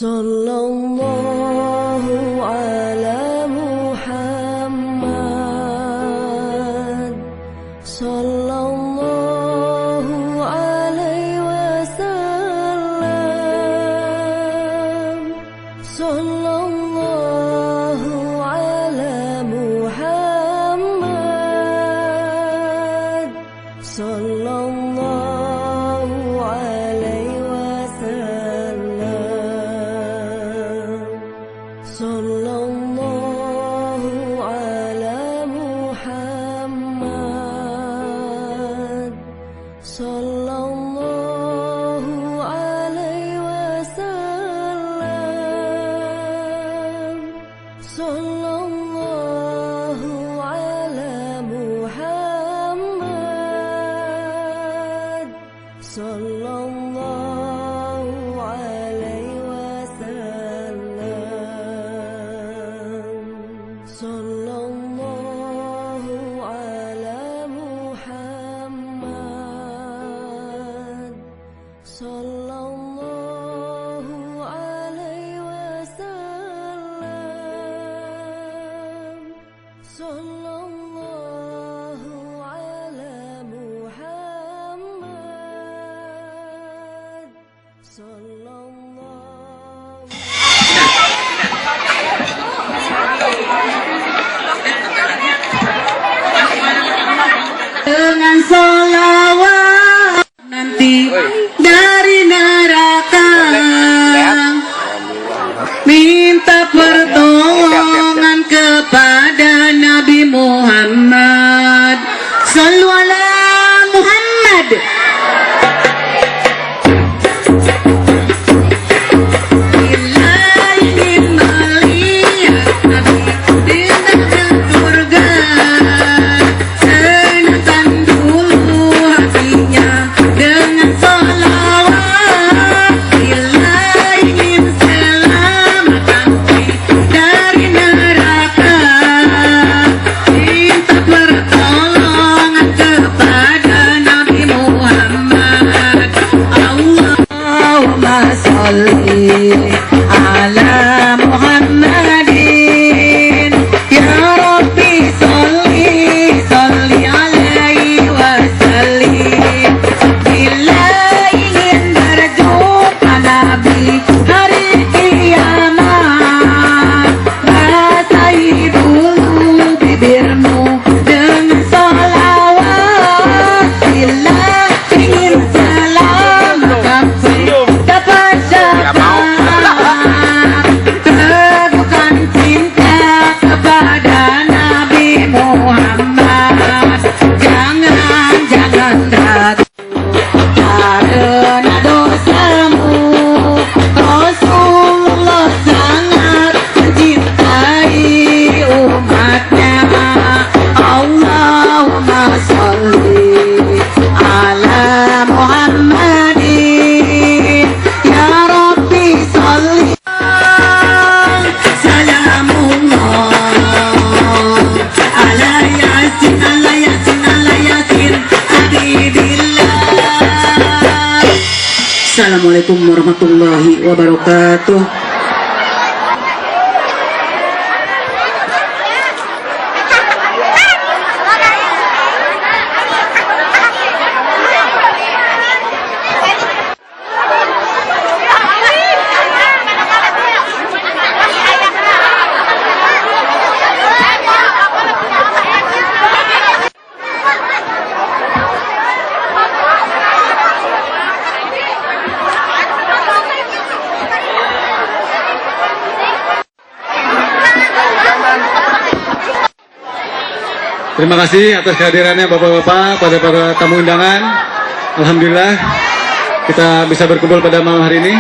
Sallallahu ala Muhammad, sallallahu alaihi wasallam, sallallahu ala Muhammad, sallallahu alaihi wasallam, sallallahu ala Muhammad, sallallahu alaihi wasallam, sallallahu ala Muhammad, sallallahu alaihi wasallam, sallallahu ala Muhammad, sallallahu alaihi wasallam, sallallahu ala Muhammad, sallallahu. Dengan sholawat nanti dari neraka, minta pertolongan kepada Nabi Muhammad. Shallu ala Muhammad. Ala Muhammadin, ya Rabbi salli, salli alaihi wasallim. Bila ingin berjumpa Nabi hari kiamat, basahi dulu bibirmu dengan sholawat. Bila ingin selamat dapat syafaat, teguhkan cinta kepada Nabi Muhammad. Jangan ragu karena dosamu. Rasulullah sangat mencintai umatnya. Allahumma sholli ala Muhammadin, ya Rabbi sholli. Salamullah ala Yasin, ala Yasin, ala Yasin Habibillah. Assalamualaikum warahmatullahi wabarakatuh. Terima kasih atas kehadirannya Bapak-Bapak pada para tamu undangan. Alhamdulillah kita bisa berkumpul pada malam hari ini.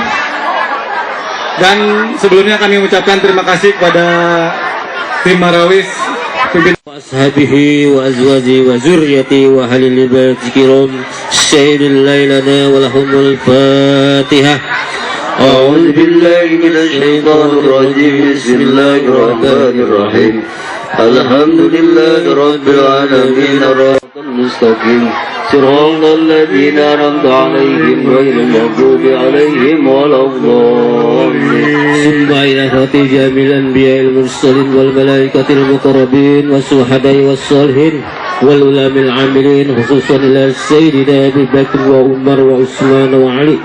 Dan sebelumnya kami mengucapkan terima kasih kepada tim Marawis, pimpin ashabihi wa azwaji wa zurriyati wa halil baiti kiram sayyidil lailana wa lahumul fatihah. A'udzu billahi minasy syaithanir rajim. Bismillahirrahmanirrahim. Alhamdulillahi rabbil alamin, arrahmanir rahim. صراط الذين أنعمت عليهم غير المغضوب عليهم ولا الضالين. ثم إلى خاتم جميع الأنبياء المرسلين والملائكة المقربين والشهداء والصالحين والعلماء العاملين خصوصا إلى سيدنا أبي بكر وعمر وعثمان وعلي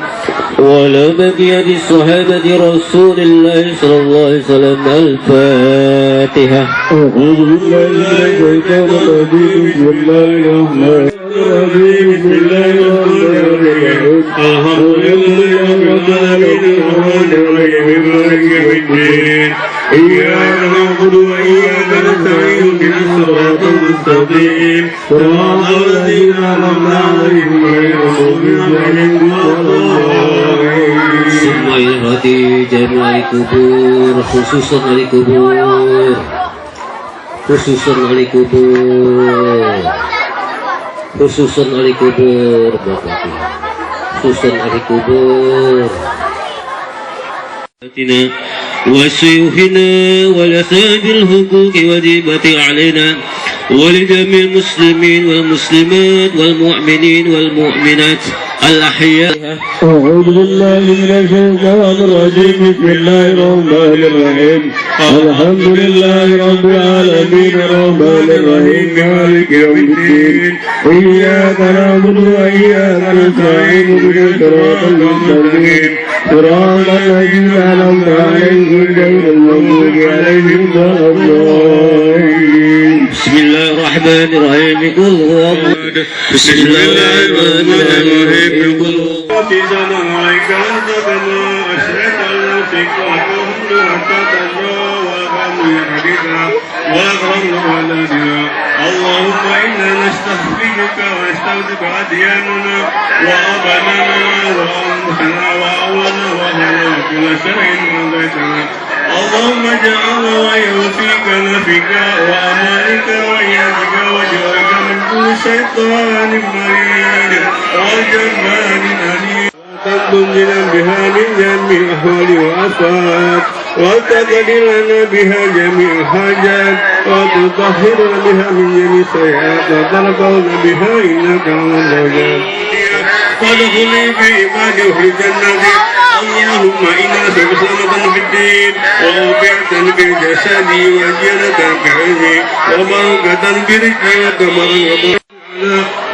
وعلى بقية الصحابة رسول الله صلى الله عليه وسلم. الفاتحة. أعوذ بالله من الشيطان الرجيم. بسم الله الرحمن الرحيم. بسم الله الرحمن الرحيم. الحمد لله رب العالمين الرحمن الرحيم مالك يوم الدين. إياك نعبد وإياك نستعين اهدنا الصراط المستقيم صراط الذين أنعمت عليهم غير المغضوب عليهم ولا الضالين. ثم إلى جميع القبور خصوصا القبور خصوصا القبور خصوصا القبور خصوصا القبور وشيوخنا والأساتذة الحقوق واجبة علينا ولجميع المسلمين والمسلمات والمؤمنين والمؤمنات الأحياء. أعوذ بالله من الشيطان الرجيم. بسم الله الرحمن الرحيم. الحمد لله رب العالمين الرحمن الرحيم مالك يوم الدين. إياك نعبد وإياك نستعين اهدنا الصراط المستقيم صراط الذين أنعمت عليهم غير المغضوب عليهم ولا الضالين. بسم الله الرحمن الرحيم. قل هو الله. بسم الله الرحمن الرحيم. قل اللهم إنا نستخفيك ونستودعك أدياننا وأبنانا وأمتنا وأولنا وأهلنا كل شيء رضيتنا. اللهم اجعل ويوفيك نفيك وأمانك وإياك وجهك من كل شيطان مريد وجبان أليم. تنجنا بها من جميع الأحوال والآفات وتقضي لنا بها جميع الحاجات وتطهرنا بها من جميع السيئات وترفعنا بها إنك على الدرجات. وادخلي في عبادي واهل جنتك. اللهم إنا نسألك سلامة في الدين وعافية في الجسد وزيادة في العلم وبركة في الرزق وكمال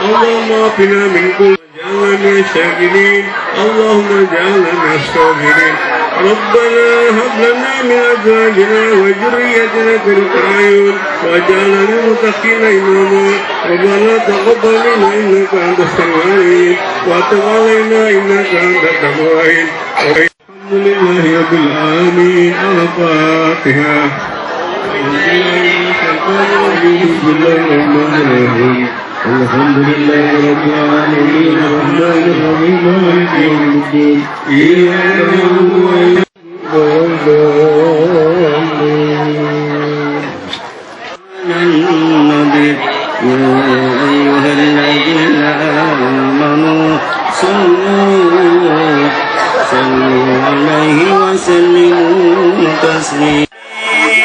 اللهم اعفنا من كل اجعلنا من الشاكرين. اللهم اجعلنا من الصابرين. ربنا هب لنا من ازواجنا وذريتنا قرة اعين واجعلنا للمتقين اماما. ربنا تقبل منا انك انت السميع العليم وتب علينا انك انت التواب الرحيم. الحمد لله رب العالمين. الفاتحة. بسم الله الرحمن الرحيم. الحمد لله رب العالمين الرحمن الرحيم مالك يوم الدين. إياك نعبد وإياك نستعين. يا أيها الذين آمنوا صلوا عليه وسلموا تسليما.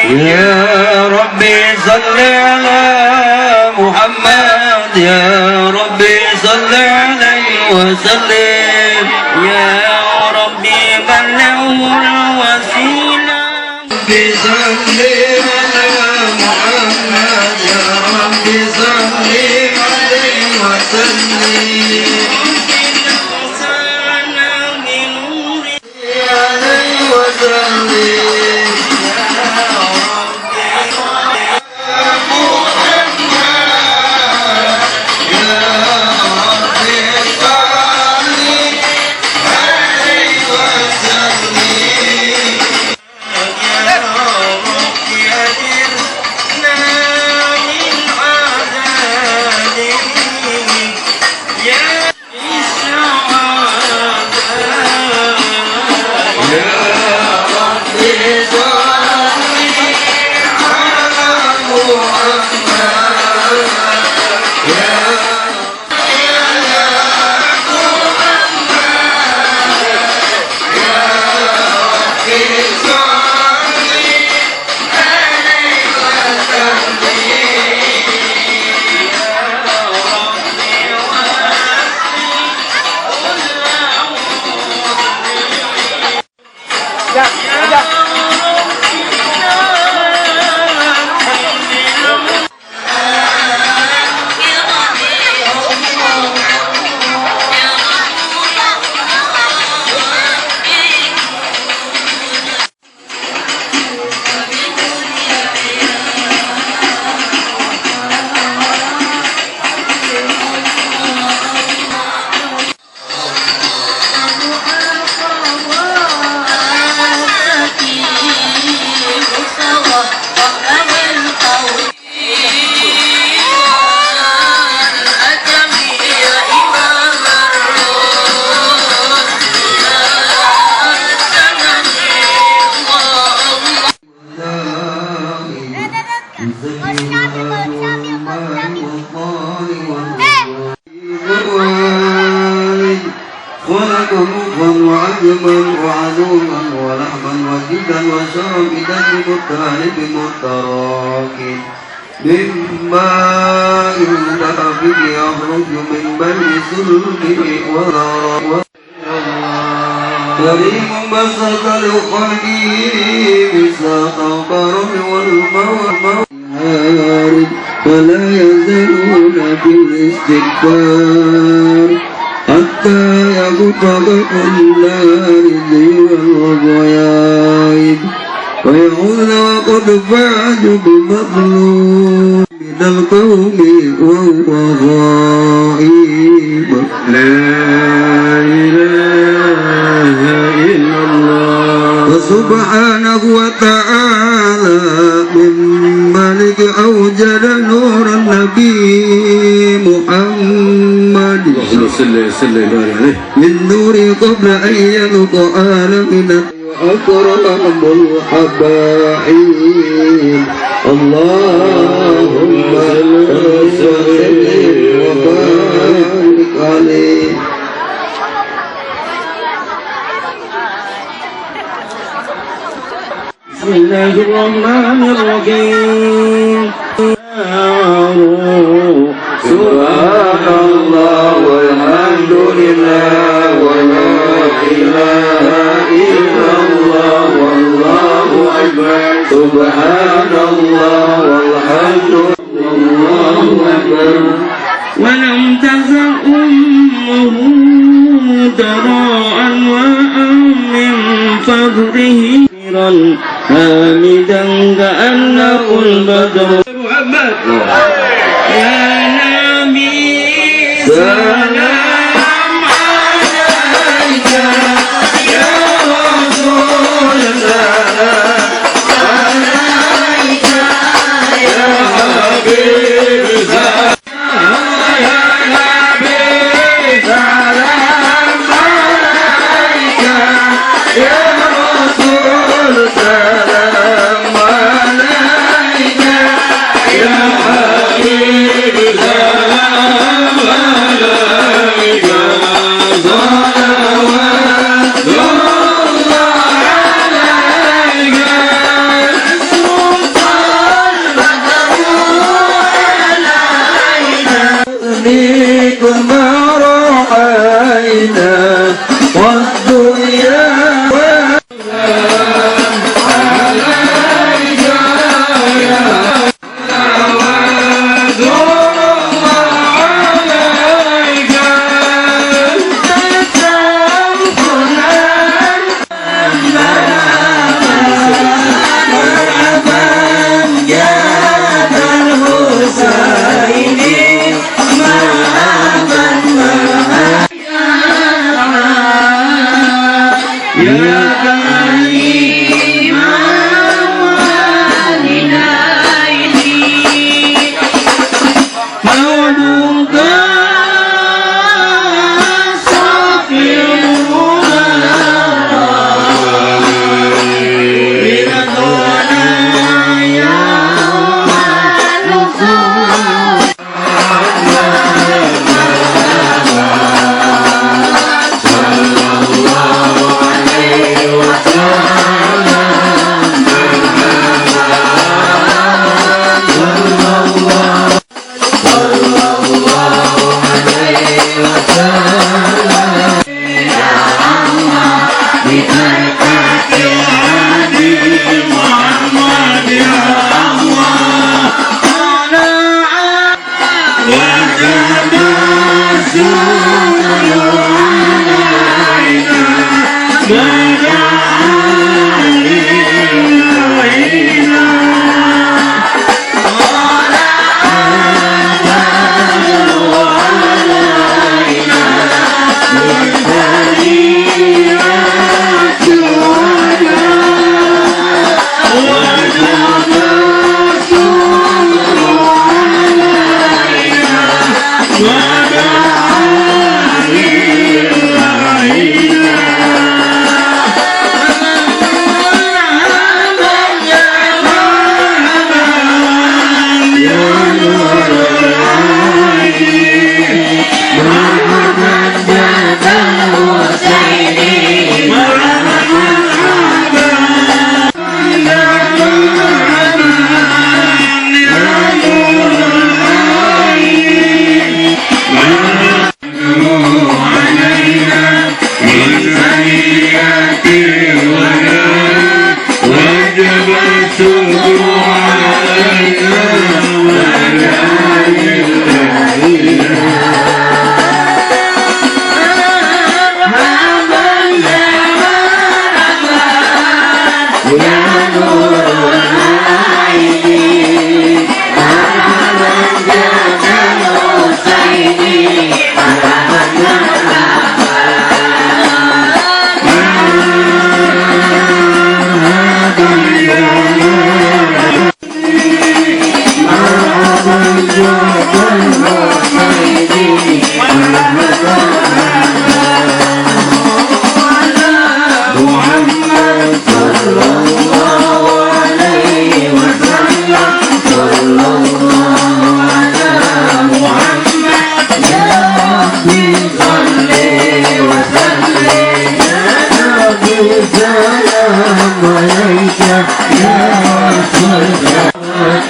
يا ربي صل على محمد. يا ربي صل عليه وسلم. يا ربي بلغه الوسيلة. ربي صل على محمد. يا ربي صل عليه وسلم. عليه وسلم. بمطالب متراكم مما ينافق يخرج من بين سلبه وذرى كريم بسط لخلقه بساط البر والموارد فلا يزالون في الاستكبار حتى يغفر كل رزق والغيائب ويعود وقد فعلوا بمظلوم من القوم وهو غائب لا إله إلا الله وسبحانه وتعالى من ملك أوجد نور النبي محمد من نور قبل أن يلقى آلمنا وأكرم الحبائب اللهم صل وسلم وبارك عليه بسم الله الرحمن الرحيم سبحان الله والحمد لله ولا إله إلا الله والله أكبر سبحان الله والحمد والله أكبر ولم تزل أمه تراء من فضله حامدا كأنه البدر محمد يا نبي سلام عليك يا رسول الله عليك يا حبيب يا نبي سلام عليك يا رسول سلام عليك يا حبيب سلام عليك صلوات الله عليك سلطان عليك ما رأينا والدنيا Wada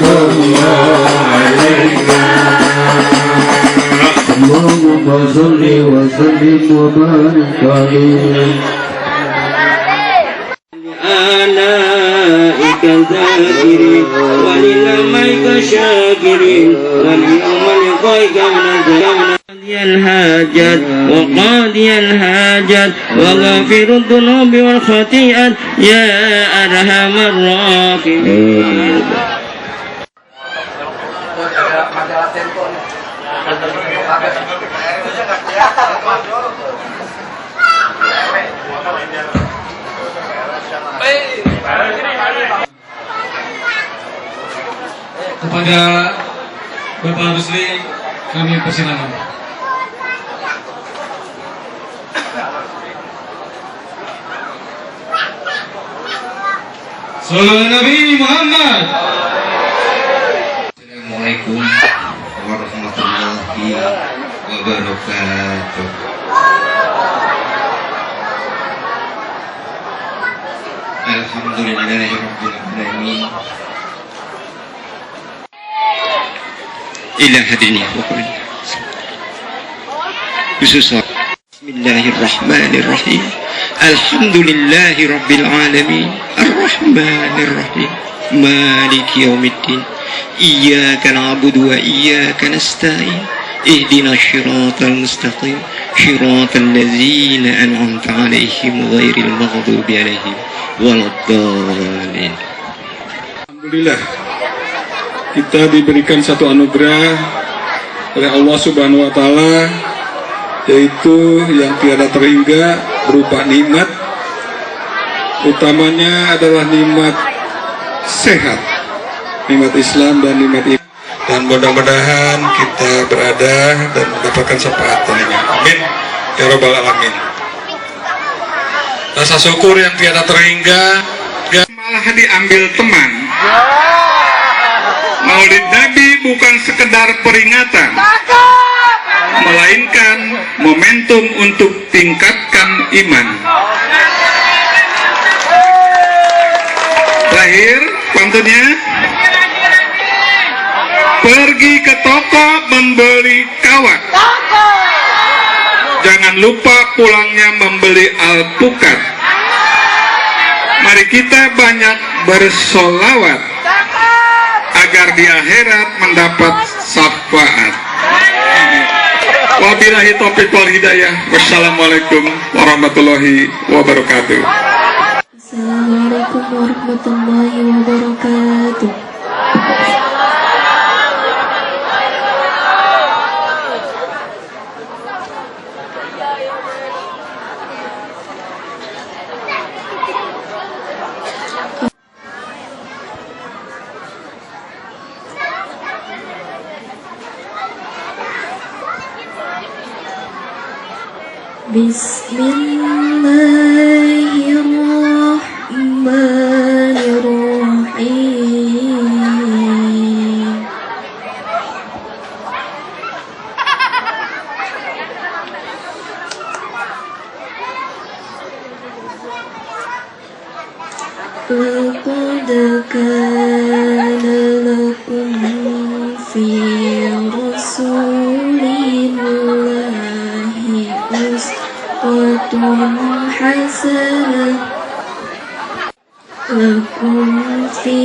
الله عليك اللهم صل وسلم وبارك عليه آلائك ذاكرين ولنعمك شاكرين وليوم لقائك من قاضي الحاجات وقاضي الحاجات وغافر الذنوب والخطيئات يا أرحم الراحمين. Kepada Bapak Rusli kami persilakan. Sallallahu Nabi Muhammad. Assalamualaikum warahmatullahi wabarakatuh. Alhamdulillahirabbil alamin. Ila hadirin ikhwan. Bismillahirrahmanirrahim. Alhamdulillahirabbil alamin. Arrahmanirrahim. Maliki yaumiddin. Iyyaka na'budu wa iyyaka nasta'in. Ihdinas siratal mustaqim. Siratal ladzina an'amta 'alaihim ghairil maghdubi 'alaihim waladdallin. Alhamdulillah kita diberikan satu anugerah oleh Allah Subhanahu wa taala, yaitu yang tiada terhingga berupa nikmat, utamanya adalah nikmat sehat, nikmat Islam dan nikmat iman. Dan mudah-mudahan kita berada dan mendapatkan syafaat darinya. Amin ya rabbal alamin. Rasa syukur yang tiada terhingga, malah diambil teman. Maulid Nabi bukan sekedar peringatan, melainkan momentum untuk tingkatkan iman. Terakhir, pantunnya, pergi ke toko membeli kawat, jangan lupa pulangnya membeli alpukat. Mari kita banyak bersolawat agar di akhirat mendapat syafaat. Wabillahi taufiq wal hidayah. Wassalamualaikum warahmatullahi wabarakatuh. Assalamualaikum warahmatullahi wabarakatuh. Bismillahirrahmanirrahim. Laqad kana lakum fi rasulillahi uswatun hasanah. Lakum fi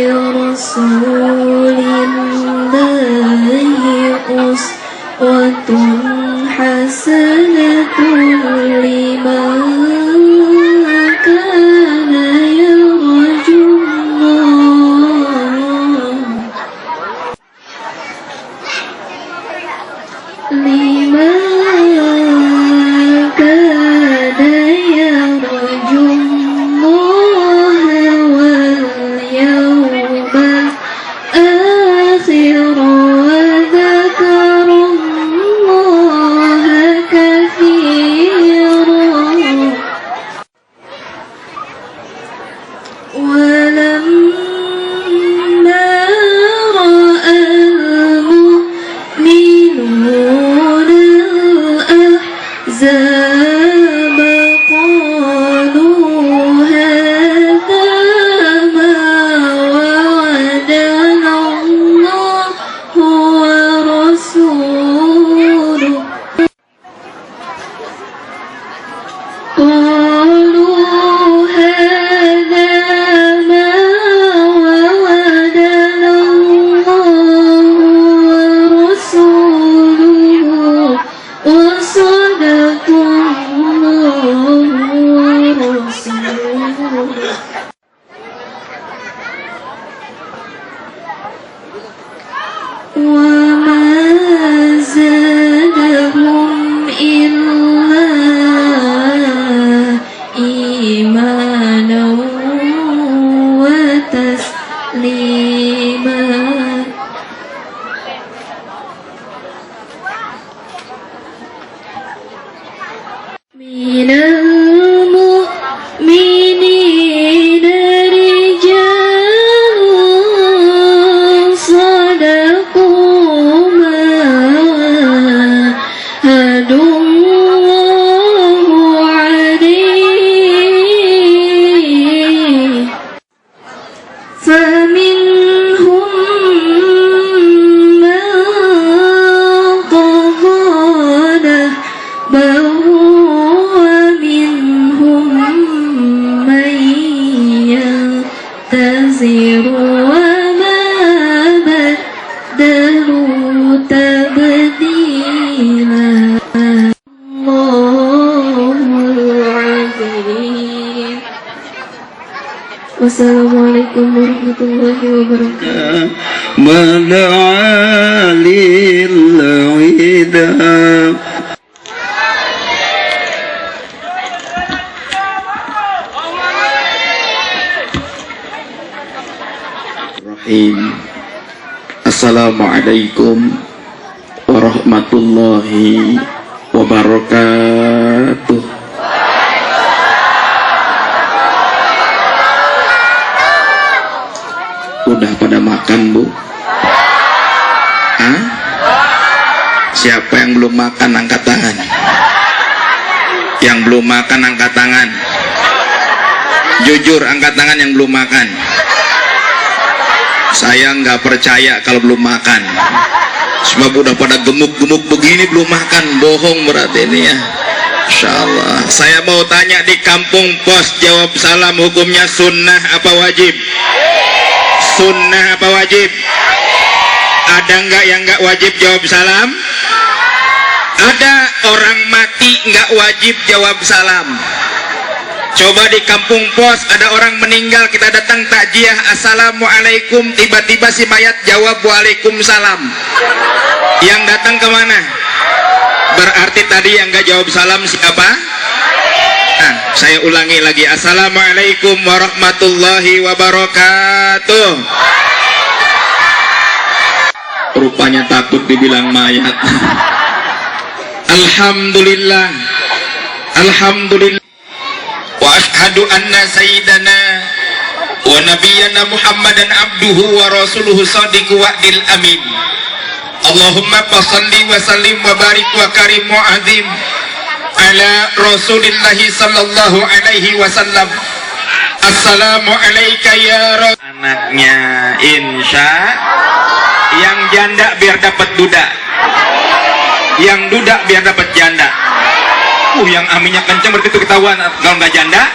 rasulillahi uswatun hasanatun liman kana وما زادهم إلا إيمانا وتسليما من المؤمنين رجال صدقوا ما عاهدوا الله عليه فمنهم من قضى نحبه ومنهم من ينتظر وما بدلوا تبديلا الله العظيم. Wassalamualaikum warahmatullahi wabarakatuh. ودعا للعدا Assalamualaikum warahmatullahi wabarakatuh. Udah pada makan, Bu? Hah? Siapa yang belum makan angkat tangan? Yang belum makan angkat tangan. Jujur angkat tangan yang belum makan. Saya nggak percaya kalau belum makan. Sebab udah pada gemuk-gemuk begini belum makan. Bohong berarti ini ya. Insya Allah. Saya mau tanya, di kampung pos jawab salam hukumnya sunnah apa wajib? Sunnah apa wajib? Ada nggak yang nggak wajib jawab salam? Ada. Orang mati nggak wajib jawab salam. Coba di kampung pos ada orang meninggal, kita datang takziah, assalamualaikum, tiba-tiba si mayat jawab waalaikumsalam. Yang datang kemana? Berarti tadi yang nggak jawab salam siapa? Nah, saya ulangi lagi, assalamualaikum warahmatullahi wabarakatuh. Rupanya takut dibilang mayat. Alhamdulillah, alhamdulillah. Wa ashhadu anna sayyidana wa nabiyyana Muhammadan abduhu wa rasuluhu sadiqu wa'dil amin. Allahumma salli wa sallim wa barik wa karim wa azim ala rasulillahi sallallahu alaihi wasallam. Assalamu alayka ya Rasul. Anaknya insya. Yang janda biar dapat duda, yang duda biar dapat janda. Yang aminnya kenceng berarti itu ketahuan kalau nggak janda,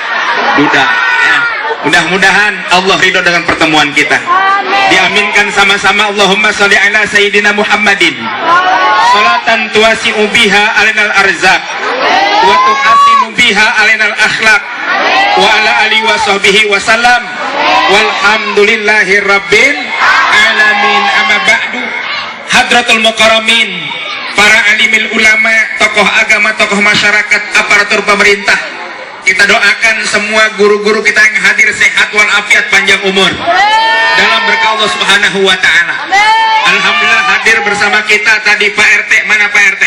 duda. Ya. Mudah-mudahan Allah ridho dengan pertemuan kita. Diaminkan sama-sama. Allahumma sholli ala sayyidina Muhammadin. Salatan tuwasi'u biha alinal arzaq wa tuhasinu biha alinal akhlaq wa ala alihi wa sahbihi wa salam. Walhamdulillahi rabbil alamin. Amma ba'du. Hadratul mukarramin, para alimil ulama, tokoh agama, tokoh masyarakat, aparatur pemerintah, kita doakan semua guru-guru kita yang hadir sehat walafiat, panjang umur dalam berkah Allah Subhanahu wa taala. Alhamdulillah hadir bersama kita tadi Pak RT. Mana Pak RT?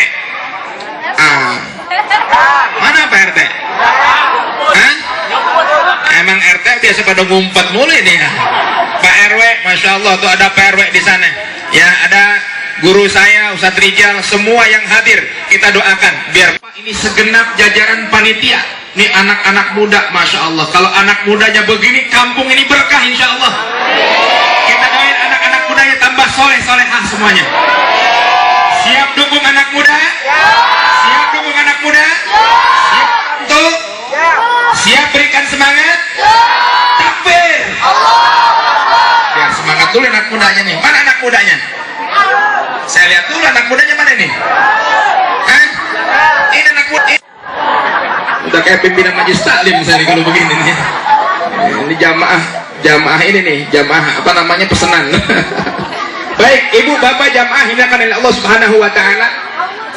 Mana Pak RT? Hah? Emang RT biasa pada ngumpet mulu ini ya. Pak RW, Masya Allah tuh ada Pak RW di sana. Ya, ada guru saya, Ustadz Rijal, semua yang hadir kita doakan biar ini segenap jajaran panitia. Ini anak-anak muda, Masya Allah. Kalau anak mudanya begini, kampung ini berkah Insya Allah. Kita doain anak-anak mudanya tambah soleh-solehah semuanya. Siap dukung anak muda? Siap dukung anak muda? Siap untuk? Siap berikan semangat? Takbir! Biar semangat dulu anak mudanya nih. Mana anak mudanya? Saya lihat dulu anak mudanya mana nih? Hah? Ini anak muda. Udah kayak pimpinan majelis taklim saya kalau begini nih. Ini jamaah ini nih, jamaah apa namanya, pesanan. Baik, ibu bapak jamaah hinakan oleh Allah Subhanahu wa taala.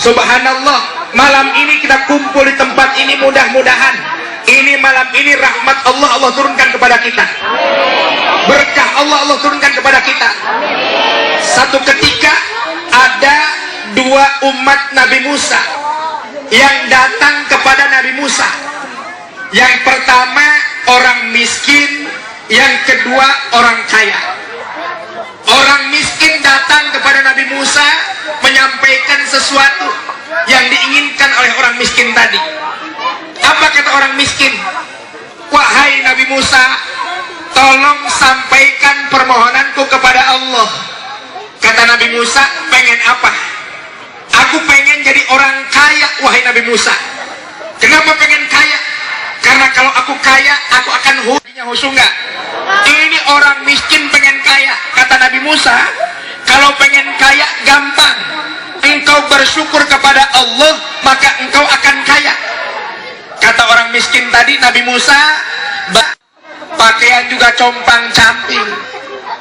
Subhanallah, malam ini kita kumpul di tempat ini, mudah-mudahan ini malam ini rahmat Allah turunkan kepada kita. Berkah Allah turunkan kepada kita. Satu ketika ada dua umat Nabi Musa yang datang kepada Nabi Musa. Yang pertama orang miskin, yang kedua orang kaya. Orang miskin datang kepada Nabi Musa menyampaikan sesuatu yang diinginkan oleh orang miskin tadi. Apa kata orang miskin? Wahai Nabi Musa, tolong sampaikan permohonanku kepada Allah. Kata Nabi Musa, pengen apa? Aku pengen jadi orang kaya, wahai Nabi Musa. Kenapa pengen kaya? Karena kalau aku kaya, aku akan husu enggak? Ini orang miskin pengen kaya. Kata Nabi Musa, kalau pengen kaya gampang. Engkau bersyukur kepada Allah, maka engkau akan kaya. Kata orang miskin tadi, Nabi Musa, pakaian juga compang-camping.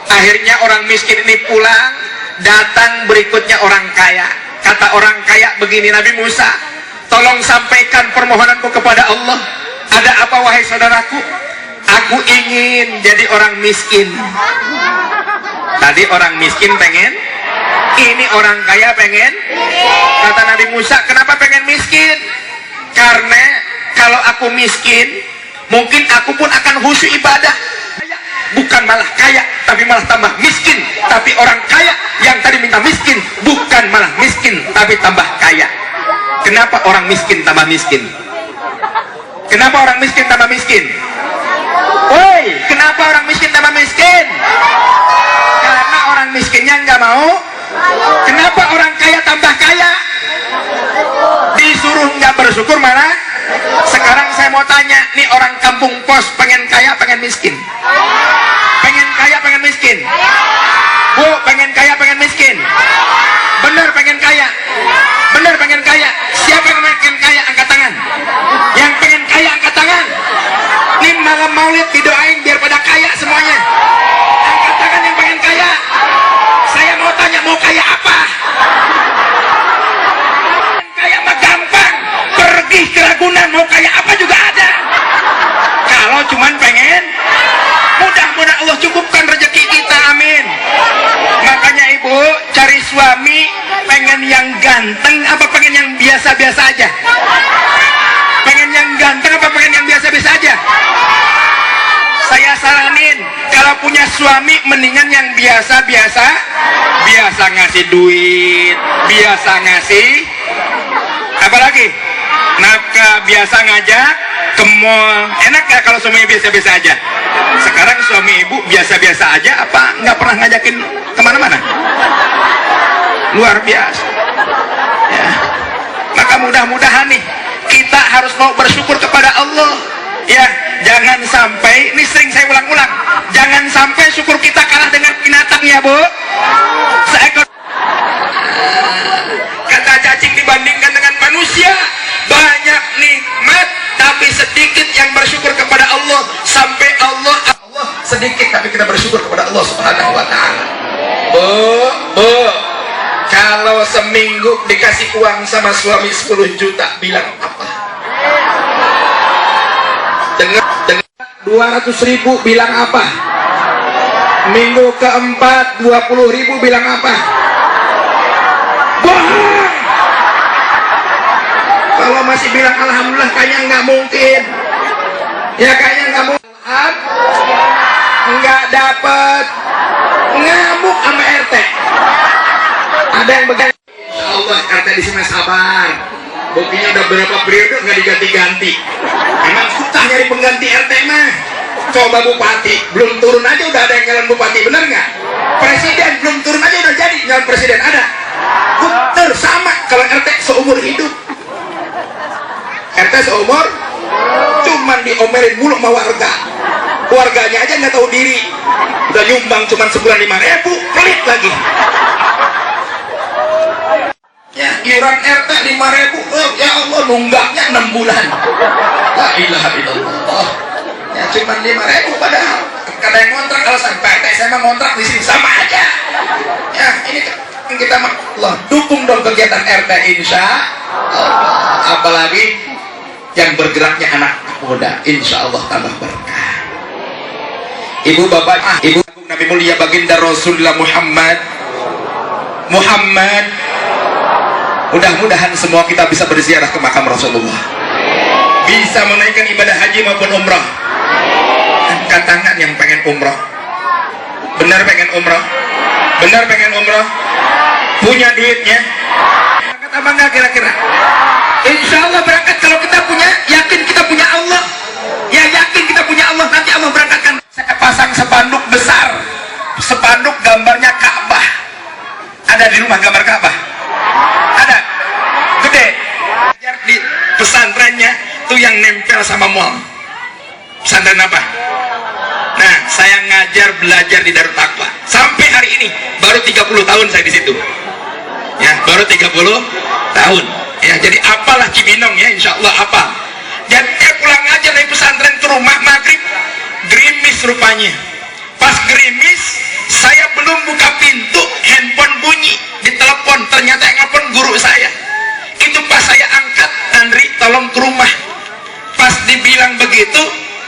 Akhirnya orang miskin ini pulang, datang berikutnya orang kaya. Kata orang kaya begini, Nabi Musa, tolong sampaikan permohonanku kepada Allah. Ada apa wahai saudaraku? Aku ingin jadi orang miskin. Tadi orang miskin pengen, ini orang kaya pengen. Kata Nabi Musa, kenapa pengen miskin? Karena kalau aku miskin, mungkin aku pun akan khusyuk ibadah. Bukan malah kaya, tapi malah tambah miskin. Tapi orang kaya yang tadi minta miskin, bukan malah miskin, tapi tambah kaya. Kenapa orang miskin tambah miskin? Kenapa orang miskin tambah miskin? Woi, kenapa orang miskin tambah miskin? Karena orang miskinnya nggak mau. Kenapa orang kaya tambah kaya? Disuruh nggak bersyukur malah. Sekarang saya mau tanya, nih orang kampung pos pengen kaya pengen miskin? Pengen kaya pengen miskin? Bu, pengen kaya pengen miskin? Bener pengen kaya? Bener pengen kaya? Siapa yang pengen kaya angkat tangan? Yang pengen kaya angkat tangan. Nih malam maulid didoain biar pada kaya semuanya. Angkat tangan yang pengen kaya. Saya mau tanya, mau kaya apa? Kaya mah gampang, pergi ke Ragunan mau kaya apa juga ada. Kalau cuman pengen, mudah-mudahan Allah cukupkan rezeki kita, amin. Makanya ibu cari suami pengen yang ganteng apa pengen yang biasa-biasa aja? Pengen yang ganteng apa pengen yang biasa-biasa aja? Saya saranin, kalau punya suami mendingan yang biasa-biasa. Biasa ngasih duit, biasa ngasih apalagi nafkah, biasa ngajak ke mall. Enak gak kalau suami biasa-biasa aja? Sekarang suami ibu biasa-biasa aja apa nggak pernah ngajakin kemana-mana? Luar biasa ya. Maka mudah-mudahan nih kita harus mau bersyukur kepada Allah ya. Jangan sampai, ini sering saya ulang-ulang, jangan sampai syukur kita kalah dengan binatang ya bu. Seekor kata cacing dibandingkan dengan manusia, banyak nikmat tapi sedikit yang bersyukur kepada Allah. Sampai Allah sedikit tapi kita bersyukur kepada Allah Subhanahu wa taala. Bu, kalau seminggu dikasih uang sama suami 10 juta, bilang apa? Dengar 200.000 bilang apa? Minggu keempat 20.000 bilang apa? Bohong. Kalau masih bilang alhamdulillah kayaknya nggak mungkin. Ya kayaknya nggak mungkin. Nggak dapat, ngamuk sama RT. Ada yang begini. Insya Allah RT di sini sabar. Buktinya udah berapa periode nggak diganti-ganti. Emang susah nyari pengganti RT mah. Coba bupati belum turun aja udah ada yang nyalon bupati, bener nggak? Presiden belum turun aja udah jadi nyalon presiden, ada. Bener sama kalau RT seumur hidup. RT seumur, cuman diomelin mulu sama warga. Warganya aja nggak tahu diri. Udah nyumbang cuman sebulan 5.000, pelit lagi. Ya, iuran RT 5.000, ya Allah nunggaknya 6 bulan. La ilaha illallah. Ya cuma 5.000 padahal. Kadang yang ngontrak alasan Pak RT saya mah ngontrak di sini sama aja. Ya kita mah Allah dukung dong kegiatan RT insya Allah. Apalagi yang bergeraknya anak muda, insya Allah tambah berkah. Ibu bapak, ibu Nabi mulia baginda Rasulullah Muhammad, mudah-mudahan semua kita bisa berziarah ke makam Rasulullah, bisa menunaikan ibadah haji maupun umrah. Angkat tangan yang pengen umrah. Benar pengen umrah? Benar pengen umrah? Punya duitnya? Berangkat apa enggak kira-kira? Insya Allah berangkat kalau kita punya, yakin kita punya Allah. Ya yakin kita punya Allah, nanti Allah berangkatkan. Saya pasang spanduk besar, spanduk gambarnya Ka'bah. Ada di rumah gambar Ka'bah? Ada? Gede? Di pesantrennya tuh yang nempel sama mall. Pesantren apa? Nah, saya ngajar belajar di Darut Taqwa sampai hari ini baru 30 tahun saya di situ. Ya, baru 30 tahun. Ya, jadi apalah Cibinong ya, insya Allah apa. Dan pulang ngajar dari pesantren ke rumah maghrib, gerimis rupanya. Pas gerimis, saya belum buka pintu, handphone bunyi, ditelepon, ternyata yang telepon guru saya. Itu pas saya angkat, Andri tolong ke rumah. Pas dibilang begitu,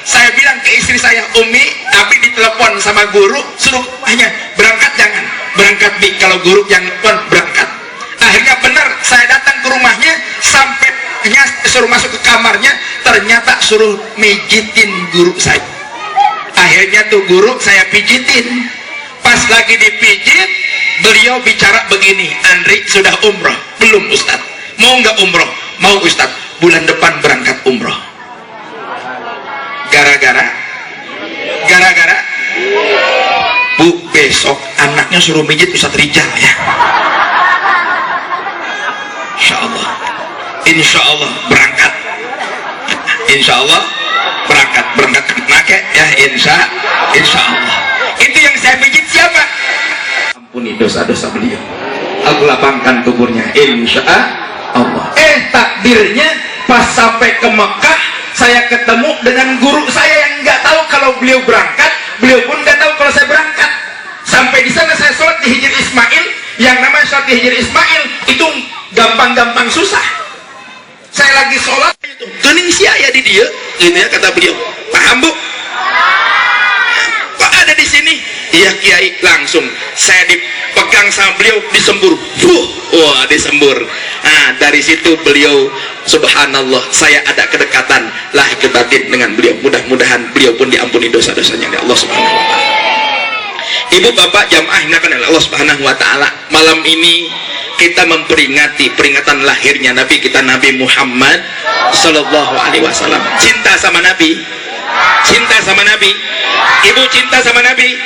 saya bilang ke istri saya, Umi, tapi ditelepon sama guru, suruh hanya berangkat jangan, berangkat Bi, kalau guru yang telepon berangkat. Akhirnya benar, saya datang ke rumahnya, sampai suruh masuk ke kamarnya, ternyata suruh mijitin guru saya. Akhirnya tuh guru saya pijitin. Pas lagi dipijit, beliau bicara begini, Andri sudah umroh? Belum Ustadz. Mau nggak umroh? Mau Ustadz. Bulan depan berangkat umroh. Gara-gara Bu, besok anaknya suruh mijit Ustadz Rijal ya. Insya Allah berangkat. Insya Allah berangkat make ya, insya Allah. Itu yang saya mijit siapa? Ampuni dosa-dosa beliau, aku lapangkan kuburnya, insya Allah. Takdirnya pas sampai ke Mekah, saya ketemu dengan guru saya yang nggak tahu kalau beliau berangkat, beliau pun nggak tahu kalau saya berangkat. Sampai di sana saya sholat di Hijri Ismail. Yang namanya sholat di Hijri Ismail itu gampang-gampang susah. Saya lagi sholat itu gening siaya di dia, ini ya kata beliau. Paham Bu? Kok ada di sini? Iya Kiai, langsung saya dipegang sama beliau, disembur. Wah, disembur. Nah, dari situ beliau, subhanallah, saya ada kedekatan lahir batin dengan beliau. Mudah-mudahan beliau pun diampuni dosa-dosanya oleh Allah Subhanahu wa taala. Ibu bapak jamaah yang dimuliakan oleh Allah Subhanahu wa taala, malam ini kita memperingati peringatan lahirnya Nabi kita Nabi Muhammad sallallahu alaihi wasallam. Cinta sama Nabi? Cinta sama Nabi? Ibu cinta sama Nabi?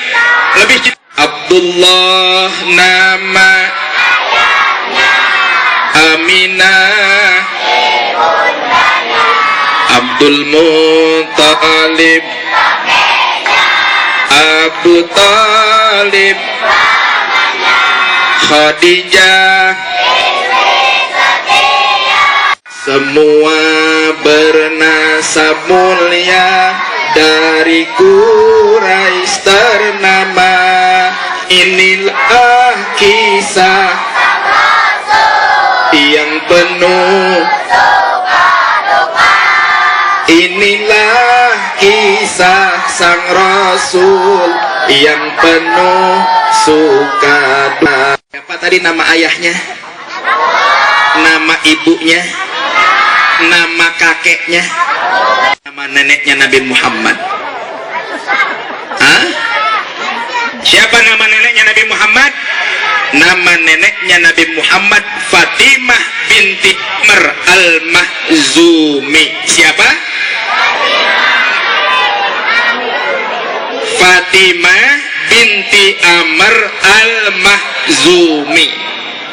Lebih cinta Abdullah nama Aminah Abdul Muttalib Abu Talib Khadijah, semua bernasab mulia dari Quraisy ternama. Inilah kisah yang penuh, inilah kisah sang Rasul yang penuh suka duka. Apa tadi nama ayahnya? Nama ibunya? Nama kakeknya? Nama neneknya Nabi Muhammad? Hah? Siapa nama neneknya Nabi Muhammad? Nama neneknya Nabi Muhammad Fatimah binti Amr al-Mahzumi. Siapa? Fatimah binti Amr al-Mahzumi.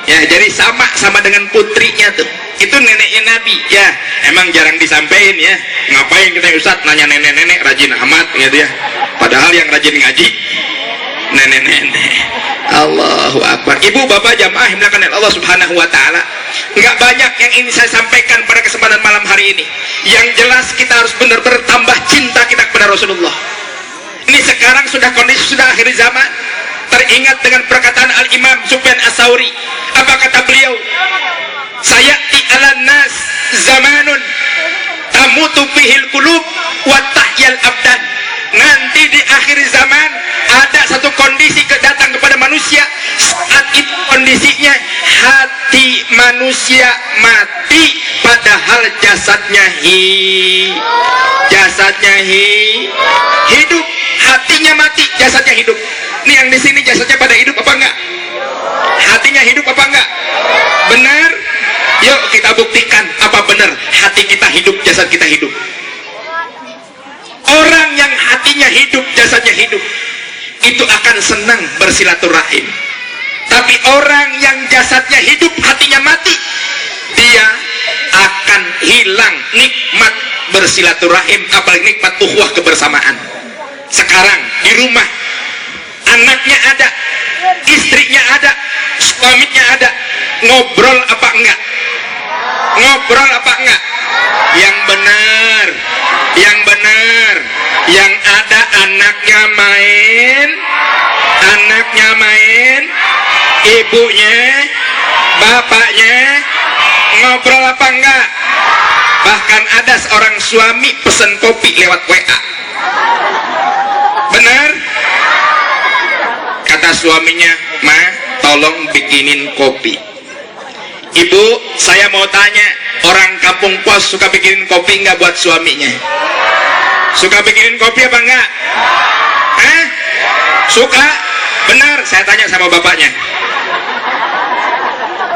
Ya, jadi sama dengan putrinya tuh. Itu neneknya Nabi. Ya, emang jarang disampaikan ya. Ngapain kita Ustadz nanya nenek-nenek rajin amat gitu ya. Padahal yang rajin ngaji nenek-nenek. Allahu Akbar. Ibu bapak jamaah yang dimuliakan oleh Allah Subhanahu wa taala, nggak banyak yang ingin saya sampaikan pada kesempatan malam hari ini. Yang jelas kita harus benar-benar tambah cinta kita kepada Rasulullah. Ini sekarang sudah kondisi sudah akhir zaman. Teringat dengan perkataan Al-Imam Sufyan As Tsauri. Apa kata beliau? Sayati 'alan nas zamanun tamutu fihil qulub wa tahyal abdan. Nanti di akhir zaman ada satu kondisi datang kepada manusia. Saat itu kondisinya hati manusia mati, padahal jasadnya hidup. Hatinya mati, jasadnya hidup. Ini yang di sini jasadnya pada hidup apa enggak? Hatinya hidup apa enggak? Benar? Yuk kita buktikan apa benar hati kita hidup, jasad kita hidup. Orang yang hatinya hidup, jasadnya hidup, itu akan senang bersilaturahim. Tapi orang yang jasadnya hidup, hatinya mati, dia akan hilang nikmat bersilaturahim, apalagi nikmat ukhuwah kebersamaan. Sekarang di rumah, anaknya ada, istrinya ada, suaminya ada, ngobrol apa enggak? Ngobrol apa enggak? Yang benar, yang ada anaknya main, ibunya, bapaknya ngobrol apa enggak? Bahkan ada seorang suami pesen kopi lewat WA. Benar? Kata suaminya, "Ma, tolong bikinin kopi." "Ibu, saya mau tanya, orang kampung pos suka bikinin kopi enggak buat suaminya? Suka bikinin kopi apa enggak? Hah? Suka? Benar?" Saya tanya sama bapaknya,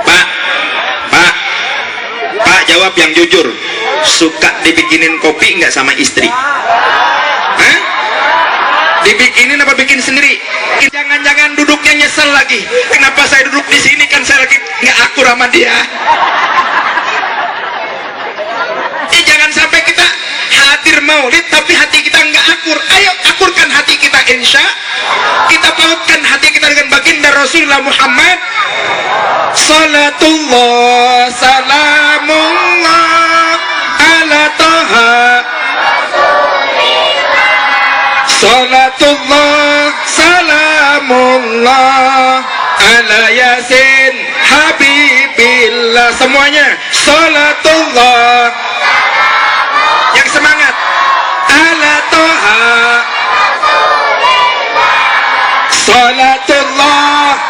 Pak, jawab yang jujur, suka dibikinin kopi enggak sama istri? Hah? Dibikinin apa bikin sendiri? Jangan-jangan duduknya nyesel lagi. Kenapa saya duduk di sini, kan saya lagi nggak akur sama dia. Jangan sampai kita hadir maulid tapi hati kita nggak akur. Ayo akurkan hati kita, insya kita pautkan hati kita dengan baginda Rasulullah Muhammad. Salatullah salamullah ala taha. Salatullah salamullah ala yasin habibillah. Semuanya salatullah, yang semangat, ala toha. Salatullah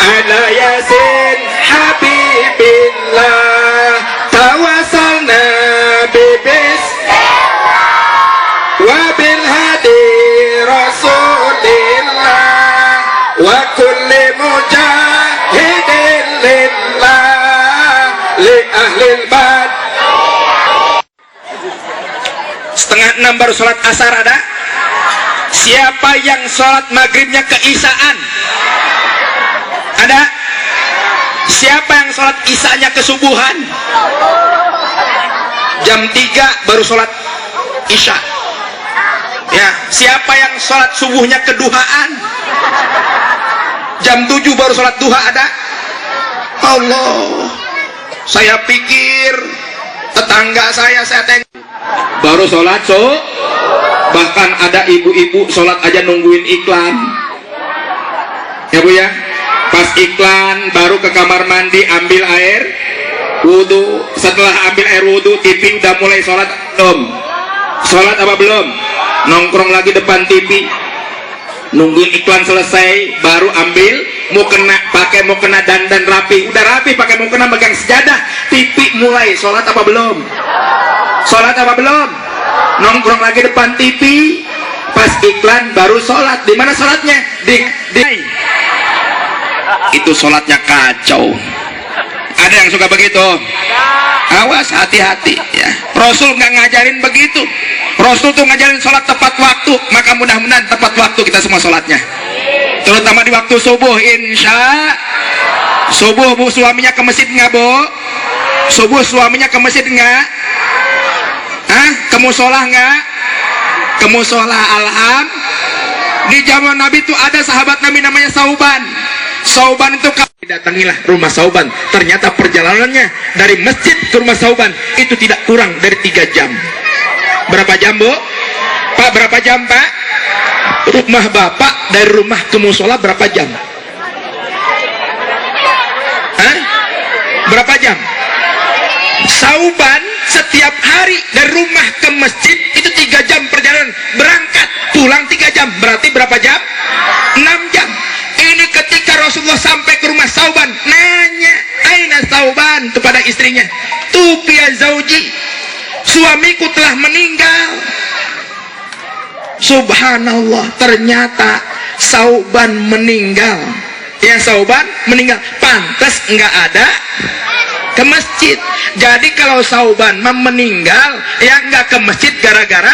ala yasin habibillah. Tawasalna bibis wabil hadi rasulillah wa kulli mujahidin lillah li ahlil bad. 5:30 baru sholat asar ada? Siapa yang sholat maghribnya keisaan? Ada? Siapa yang sholat isanya kesubuhan? Jam 3 baru sholat isya. Ya, siapa yang sholat subuhnya keduhaan? Jam 7 baru sholat duha ada? Allah, saya pikir tetangga saya tengok baru sholat bahkan ada ibu-ibu sholat aja nungguin iklan. Ya Bu ya, pas iklan baru ke kamar mandi ambil air wudhu. Setelah ambil air wudhu, TV udah mulai sholat belum? Sholat apa belum? Nongkrong lagi depan TV nungguin iklan selesai baru ambil, mau kena dandan rapi, udah rapi pakai mau kena megang sejadah, TV mulai. Sholat apa belum? Sholat apa belum? Nongkrong lagi depan TV, pas iklan baru sholat. Di mana sholatnya? Itu sholatnya kacau. Ada yang suka begitu? Awas, hati-hati ya. Rasul nggak ngajarin begitu. Rasul tuh ngajarin sholat tepat waktu. Maka mudah-mudahan tepat waktu kita semua sholatnya, terutama di waktu subuh. Insya subuh, Bu, suaminya ke masjid nggak, Bu? Subuh suaminya ke masjid nggak? Hah? Ke musola nggak? Ke musola. Di zaman Nabi itu ada sahabat Nabi namanya Sauban. Sauban itu datangilah rumah Sauban. Ternyata perjalanannya dari masjid ke rumah Sauban itu tidak kurang dari 3 jam. Berapa jam, Bu? Pak, berapa jam, Pak? Rumah bapak dari rumah ke musola berapa jam? Hah? Berapa jam? Sauban setiap hari dari rumah ke masjid itu 3 jam perjalanan, berangkat pulang 3 jam, berarti berapa jam? 6 jam. Ini ketika Rasulullah sampai ke rumah Sauban, nanya aina Sauban kepada istrinya, tufiya zauji, suamiku telah meninggal. Subhanallah, ternyata Sauban meninggal. Ya, Sauban meninggal, pantas nggak ada ke masjid. Jadi kalau Sauban meninggal, ya nggak ke masjid gara-gara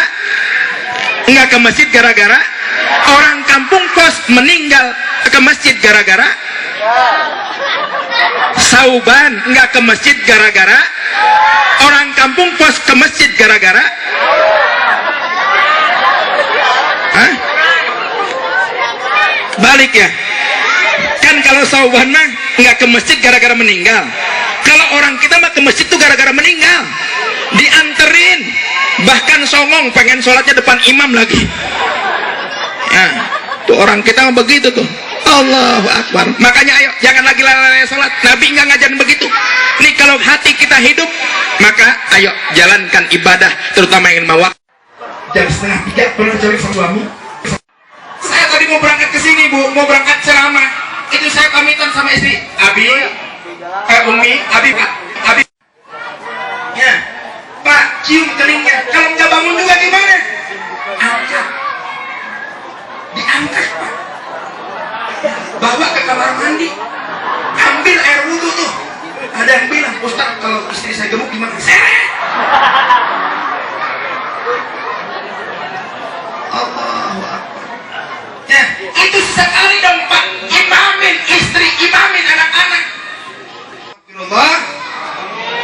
orang kampung pos meninggal ke masjid gara-gara Sauban nggak ke masjid gara-gara orang kampung pos ke masjid gara-gara. Hah? Balik ya. Kan kalau Sauban mah nggak ke masjid gara-gara meninggal. Kalau orang kita mah ke masjid tuh gara-gara meninggal, dianterin, bahkan songong pengen sholatnya depan imam lagi. Nah, tuh orang kita mah begitu tuh. Allahu Akbar. Makanya ayo jangan lagi lalai sholat. Nabi nggak ngajarin begitu. Nih kalau hati kita hidup, maka ayo jalankan ibadah, terutama yang mau. Jam 2:30 perlu cari suami. Saya tadi mau berangkat ke sini, Bu, mau berangkat ceramah. Itu saya pamitan sama istri. Abi, Umi, Abi, Pak, Abi. Ya, Pak, cium keningnya. Kalau nggak bangun juga gimana? Angkat, diangkat, Pak. Bawa ke kamar mandi, ambil air wudhu tuh. Ada yang bilang, Ustaz, kalau istri saya gemuk gimana? Allahu Akbar. Ya, itu sekali dong, Pak. Imamin istri, imamin anak-anak. Astagfirullah.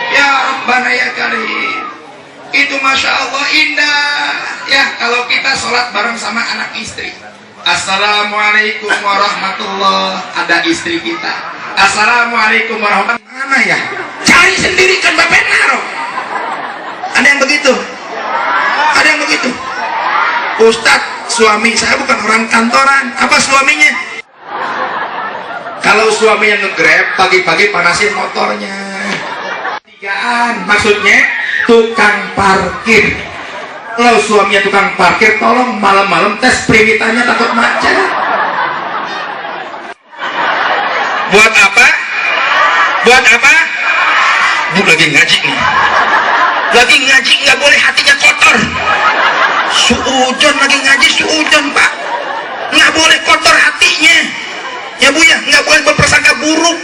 Ya Rabbana ya Karim. Itu Masya Allah indah. Ya, kalau kita sholat bareng sama anak istri. Assalamualaikum warahmatullahi. Ada istri kita. Assalamualaikum warahmatullahi. Mana ya? Cari sendiri kan Bapak Naro. Ada yang begitu? Ada yang begitu? Ustadz, suami saya bukan orang kantoran. Apa suaminya? Kalau suaminya nge-grab, pagi-pagi panasin motornya. Tigaan, maksudnya tukang parkir. Kalau suaminya tukang parkir, tolong malam-malam tes periwitannya, takut macet. Buat apa? Buat apa? Bu lagi ngaji nih. Lagi ngaji nggak boleh hatinya kotor. Suujon lagi ngaji, suujon Pak, nggak boleh kotor hatinya. Ya Bu ya, nggak boleh berprasangka buruk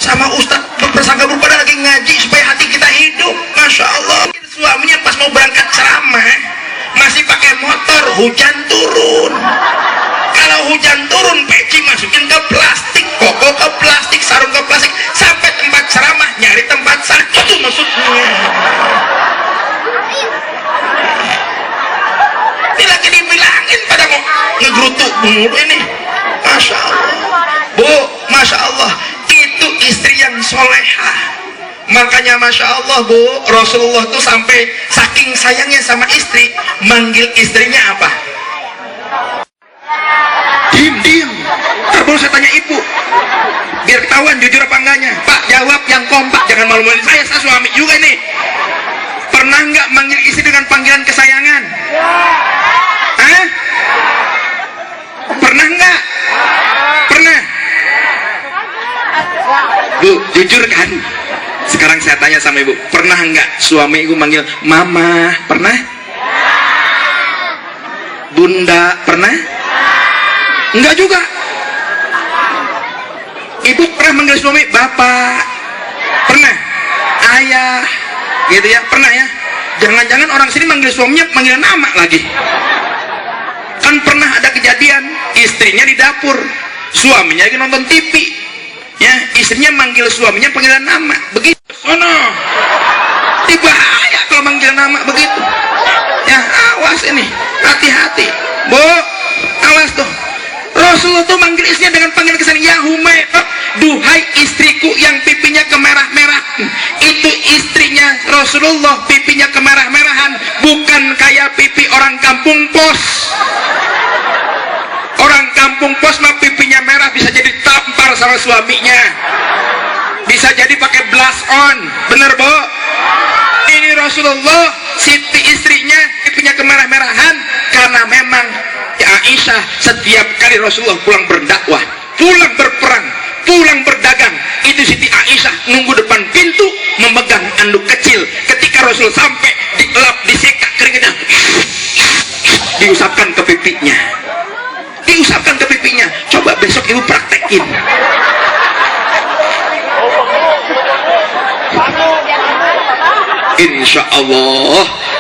sama Ustadz, berprasangka buruk pada lagi ngaji supaya hati kita hidup. Masya Allah. Suaminya pas mau berangkat ceramah masih pakai motor, hujan turun. Kalau hujan turun, peci masukin ke plastik, koko ke plastik, sarung ke plastik, sampai tempat ceramah nyari tempat sarung. Itu maksudnya. Ini lagi dibilangin pada mau ngegerutuk mulu ini. Masya Allah. Bu, Masya Allah, itu istri yang solehah. Makanya Masya Allah Bu, Rasulullah tuh sampai saking sayangnya sama istri, manggil istrinya apa? Diem. Terus saya tanya ibu, biar ketahuan jujur apa enggaknya. Pak, jawab yang kompak, jangan malu-maluin saya suami juga nih. Pernah nggak manggil istri dengan panggilan kesayangan? Hah? Pernah nggak? Pernah? Bu, jujur kan? Sekarang saya tanya sama ibu, pernah nggak suami ibu manggil mama? Pernah? Bunda? Pernah? Enggak juga. Ibu pernah manggil suami bapak? Pernah? Ayah? Gitu ya? Pernah ya? Jangan-jangan orang sini manggil suaminya manggil nama lagi. Kan pernah ada kejadian istrinya di dapur, suaminya lagi nonton TV, ya istrinya manggil suaminya panggilan nama, begitu. Sono, bahaya kalau manggil nama begitu. Ya awas ini, hati-hati, Bu, awas tuh. Rasulullah tuh manggil istrinya dengan panggilan kesayangan, ya Humairah, duhai istriku yang pipinya kemerah-merah. Itu istrinya Rasulullah, pipinya kemerah-merahan, bukan kayak pipi orang kampung pos. Orang kampung pos mah pipinya merah bisa jadi tampar sama suaminya, bisa jadi pakai blush on, bener Bu? Ini Rasulullah, Siti istrinya pipinya kemerah-merahan karena memang Aisyah setiap kali Rasulullah pulang berdakwah, pulang berperang, pulang berdagang, itu Siti Aisyah nunggu depan pintu memegang anduk kecil. Ketika Rasul sampai, dielap, diseka keringetnya, diusapkan ke pipinya, diusapkan ke pipinya. Coba besok ibu praktekin.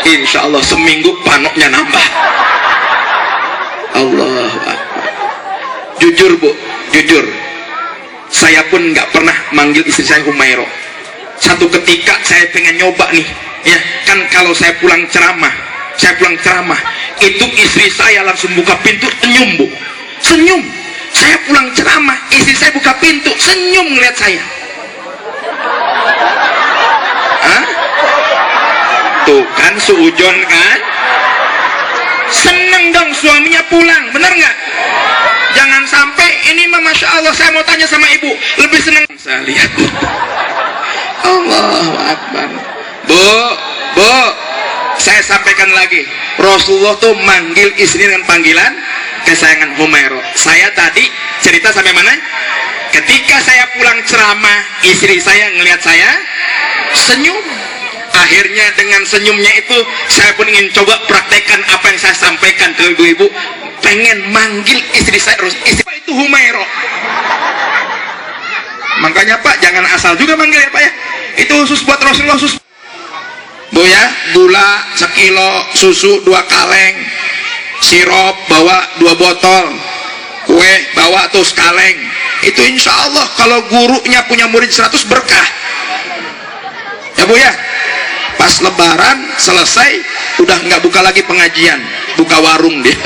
Insya Allah seminggu panoknya nambah. Allah Akbar. Jujur Bu, jujur, saya pun nggak pernah manggil istri saya Humairo. Satu ketika saya pengen nyoba nih, ya kan, kalau saya pulang ceramah, itu istri saya langsung buka pintu, senyum Bu, senyum. Saya pulang ceramah, istri saya buka pintu, senyum ngeliat saya. Hah? Tuh kan suujon kan, seneng dong suaminya pulang, bener nggak? Jangan sampai ini mah Masya Allah. Saya mau tanya sama ibu, lebih seneng saya lihat. Allahu Akbar. Bu, saya sampaikan lagi, Rasulullah tuh manggil istri dengan panggilan kesayangan Humairo. Saya tadi cerita sampai mana? Ketika saya pulang ceramah, istri saya ngelihat saya senyum. Akhirnya dengan senyumnya itu saya pun ingin coba praktekkan apa yang saya sampaikan ke ibu-ibu. Pengen manggil istri saya, istri itu Humairo. Makanya Pak, jangan asal juga manggil ya Pak ya. Itu khusus buat Rasulullah, khusus. Bu ya, gula sekilo, susu 2 kaleng, sirup bawa 2 botol, kue bawa tuh sekaleng. Itu insya Allah kalau gurunya punya murid 100 berkah. Ya Bu ya. Pas lebaran selesai udah nggak buka lagi pengajian, buka warung dia.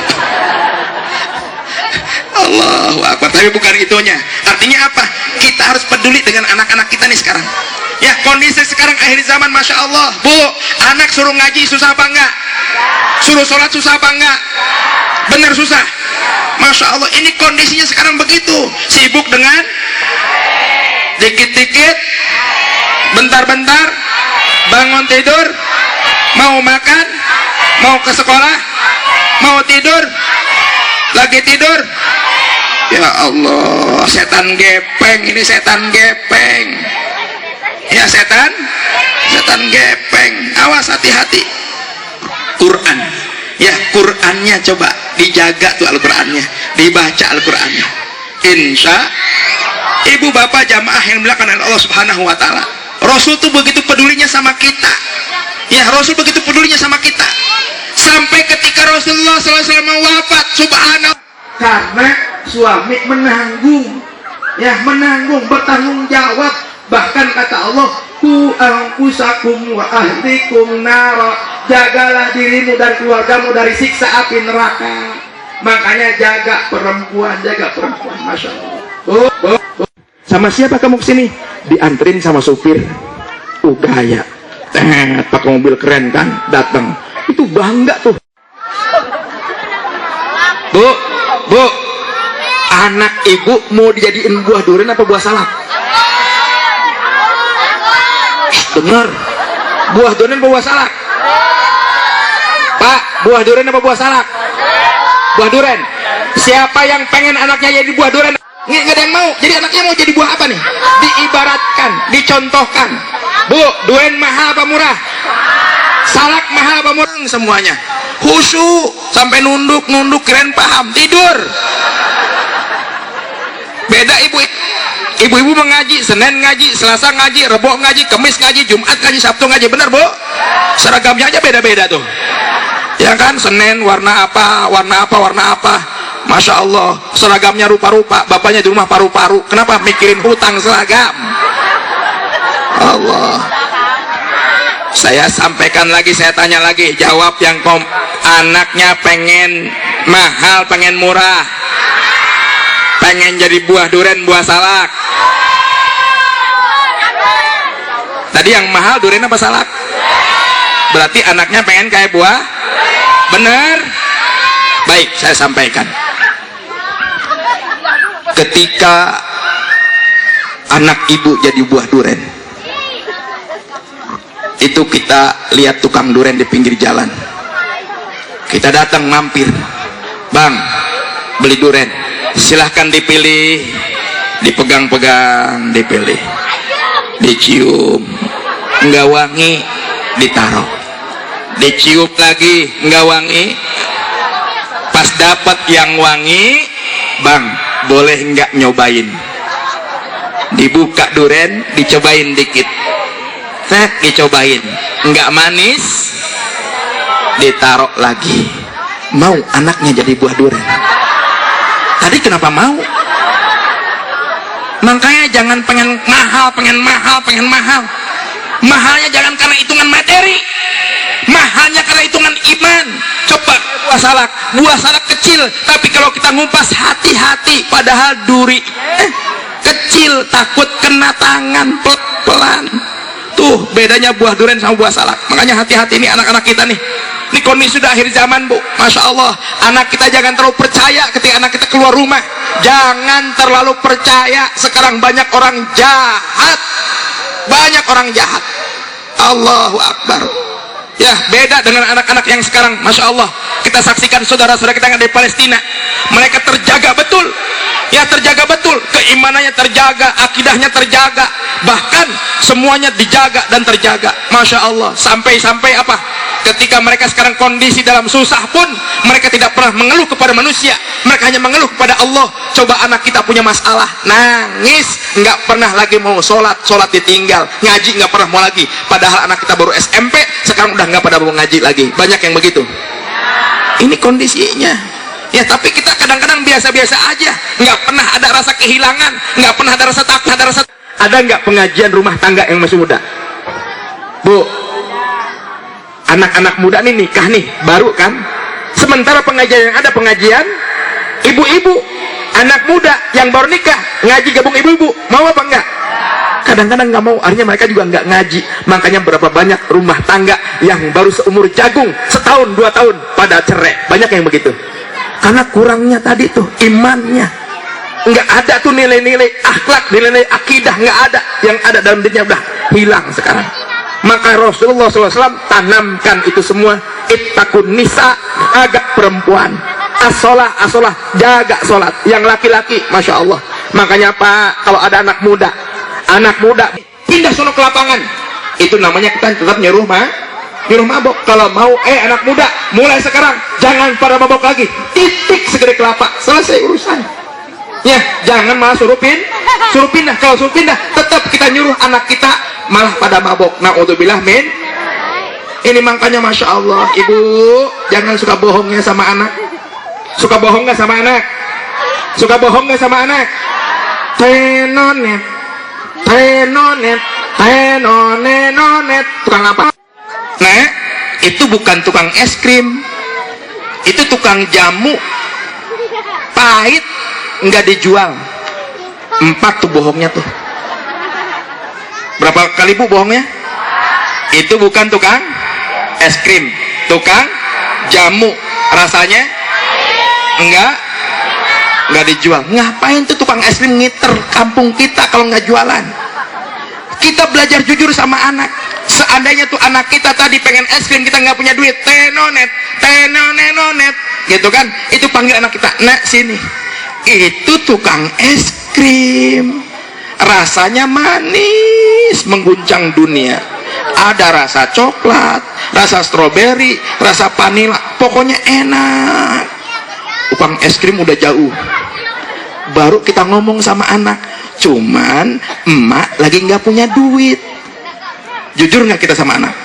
Allahu Akbar. Tapi bukan itunya. Artinya apa? Kita harus peduli dengan anak-anak kita nih sekarang. Ya, kondisi sekarang akhir zaman, Masya Allah. Bu, anak suruh ngaji susah apa enggak? Suruh sholat susah apa enggak? Bener susah. Masya Allah, ini kondisinya sekarang begitu. Sibuk dengan dikit-dikit, bentar-bentar, bangun tidur, mau makan, mau ke sekolah, mau tidur, lagi tidur. Ya Allah, setan gepeng, ini setan gepeng. Ya setan gepeng. Awas, hati-hati. Quran, ya Qurannya coba dijaga tuh, Al-Qurannya dibaca, Al-Qurannya. Insya ibu bapak jamaah yang dimuliakan oleh Allah Subhanahu Wa Taala. Rasul tuh begitu pedulinya sama kita. Ya, Rasul begitu pedulinya sama kita. Sampai ketika Rasulullah SAW mau wafat, subhanallah, karena suami menanggung, ya menanggung, bertanggung jawab. Bahkan kata Allah, ku anfusakum wa ahlikum nara, jagalah dirimu dan keluargamu dari siksa api neraka. Makanya jaga perempuan, Masya Allah. Sama siapa kamu kesini? Dianterin sama supir. Gaya, pakai mobil keren kan, datang. Itu bangga tuh. Bu, anak ibu mau dijadiin buah durian apa buah salak? Dengar, buah durian apa buah salak? Pak, buah durian apa buah salak? Buah durian. Siapa yang pengen anaknya jadi buah durian? Nggak ada yang mau. Jadi anaknya mau jadi buah apa nih? Diibaratkan, dicontohkan. Bu, durian mahal apa murah? Salak mahal apa murah? Semuanya khusyuk sampai nunduk keren paham, tidur. Beda ibu-ibu mengaji, Senin ngaji, Selasa ngaji, Rebo ngaji, Kamis ngaji, Jumat ngaji, Sabtu ngaji. Benar Bu? Seragamnya aja beda-beda tuh. Ya kan, Senin warna apa, Masya Allah, seragamnya rupa-rupa. Bapaknya di rumah paru-paru. Kenapa? Mikirin hutang seragam. Allah. Saya sampaikan lagi, saya tanya lagi, jawab yang anaknya pengen mahal, pengen murah, pengen jadi buah durian, buah salak. Tadi yang mahal durian apa salak? Berarti anaknya pengen kayak buah. Bener? Baik, saya sampaikan. ketika anak ibu jadi buah duren. Itu kita lihat tukang duren di pinggir jalan, kita datang mampir, bang beli duren, silahkan dipilih, dipegang-pegang, dipilih, dicium, nggak wangi, ditaruh, dicium lagi, nggak wangi, pas dapat yang wangi, bang boleh nggak nyobain, dibuka duren, dicobain dikit, dicobain, nggak manis, ditaruh lagi. Mau anaknya jadi buah duren. Tadi kenapa mau? Makanya jangan pengen mahal. Mahalnya jangan karena hitungan materi, mahalnya karena hitungan iman. Coba buah salak kecil, tapi kalau kita ngumpas hati-hati, padahal duri kecil, takut kena tangan, pelan. Tuh bedanya buah durian sama buah salak. Makanya hati-hati nih anak-anak kita nih. Ini kondisi sudah akhir zaman, Bu. Masya Allah, anak kita jangan terlalu percaya ketika anak kita keluar rumah. Jangan terlalu percaya. Sekarang banyak orang jahat, Allahu Akbar. Ya, beda dengan anak-anak yang sekarang. Masya Allah, kita saksikan saudara-saudara kita yang ada di Palestina, mereka terjaga betul. Ya, terjaga betul, keimanannya terjaga, akidahnya terjaga, bahkan semuanya dijaga dan terjaga. Masya Allah, sampai apa? Ketika mereka sekarang kondisi dalam susah pun, mereka tidak pernah mengeluh kepada manusia, mereka hanya mengeluh kepada Allah. Coba anak kita punya masalah, nangis, nggak pernah lagi mau sholat ditinggal, ngaji nggak pernah mau lagi, padahal anak kita baru SMP, sekarang udah nggak pada mau ngaji lagi. Banyak yang begitu. Ini kondisinya. Ya, tapi kita kadang-kadang biasa-biasa aja, nggak pernah ada rasa kehilangan, nggak pernah ada rasa takut, ada nggak pengajian rumah tangga yang masih muda? Bu, anak-anak muda nih nikah nih, baru kan? Sementara pengajian yang ada, pengajian ibu-ibu, anak muda yang baru nikah, ngaji gabung ibu-ibu, mau apa enggak? Kadang-kadang nggak mau, akhirnya mereka juga nggak ngaji. Makanya berapa banyak rumah tangga yang baru seumur jagung, setahun, 2 tahun, pada cerai. Banyak yang begitu. Karena kurangnya tadi tuh imannya, nggak ada tuh nilai-nilai akhlak, nilai-nilai akidah, nggak ada. Yang ada dalam dirinya udah hilang sekarang. Maka Rasulullah SAW tanamkan itu semua. Ittaqun nisa, agak perempuan, as-sholah, jaga sholat. Yang laki-laki, Masya Allah. Makanya Pak, kalau ada anak muda pindah sono ke lapangan, itu namanya kita tetap nyuruh mabok. Kalau mau anak muda, mulai sekarang jangan pada mabok lagi, titik, segede kelapa, selesai urusan. Ya, jangan malah suruh pindah. Kalau suruh pindah, tetap kita nyuruh anak kita malah pada mabok. Na'udzubillah min. Ini makanya Masya Allah, ibu jangan suka bohongnya sama anak. Suka bohong nggak sama anak? Tenonet, tukang apa? Nah, itu bukan tukang es krim, itu tukang jamu, pahit, nggak dijual. 4 tuh bohongnya tuh. Berapa kali Bu bohongnya? Itu bukan tukang es krim, tukang jamu, rasanya nggak dijual. Ngapain tuh tukang es krim ngiter kampung kita kalau nggak jualan? Kita belajar jujur sama anak. Seandainya tuh anak kita tadi pengen es krim, kita nggak punya duit, tenonet, gitu kan? Itu panggil anak kita, nak sini. Itu tukang es krim, rasanya manis, mengguncang dunia. Ada rasa coklat, rasa stroberi, rasa vanila, pokoknya enak. Tukang es krim udah jauh. Baru kita ngomong sama anak, cuman emak lagi nggak punya duit. Jujur nggak kita sama anak?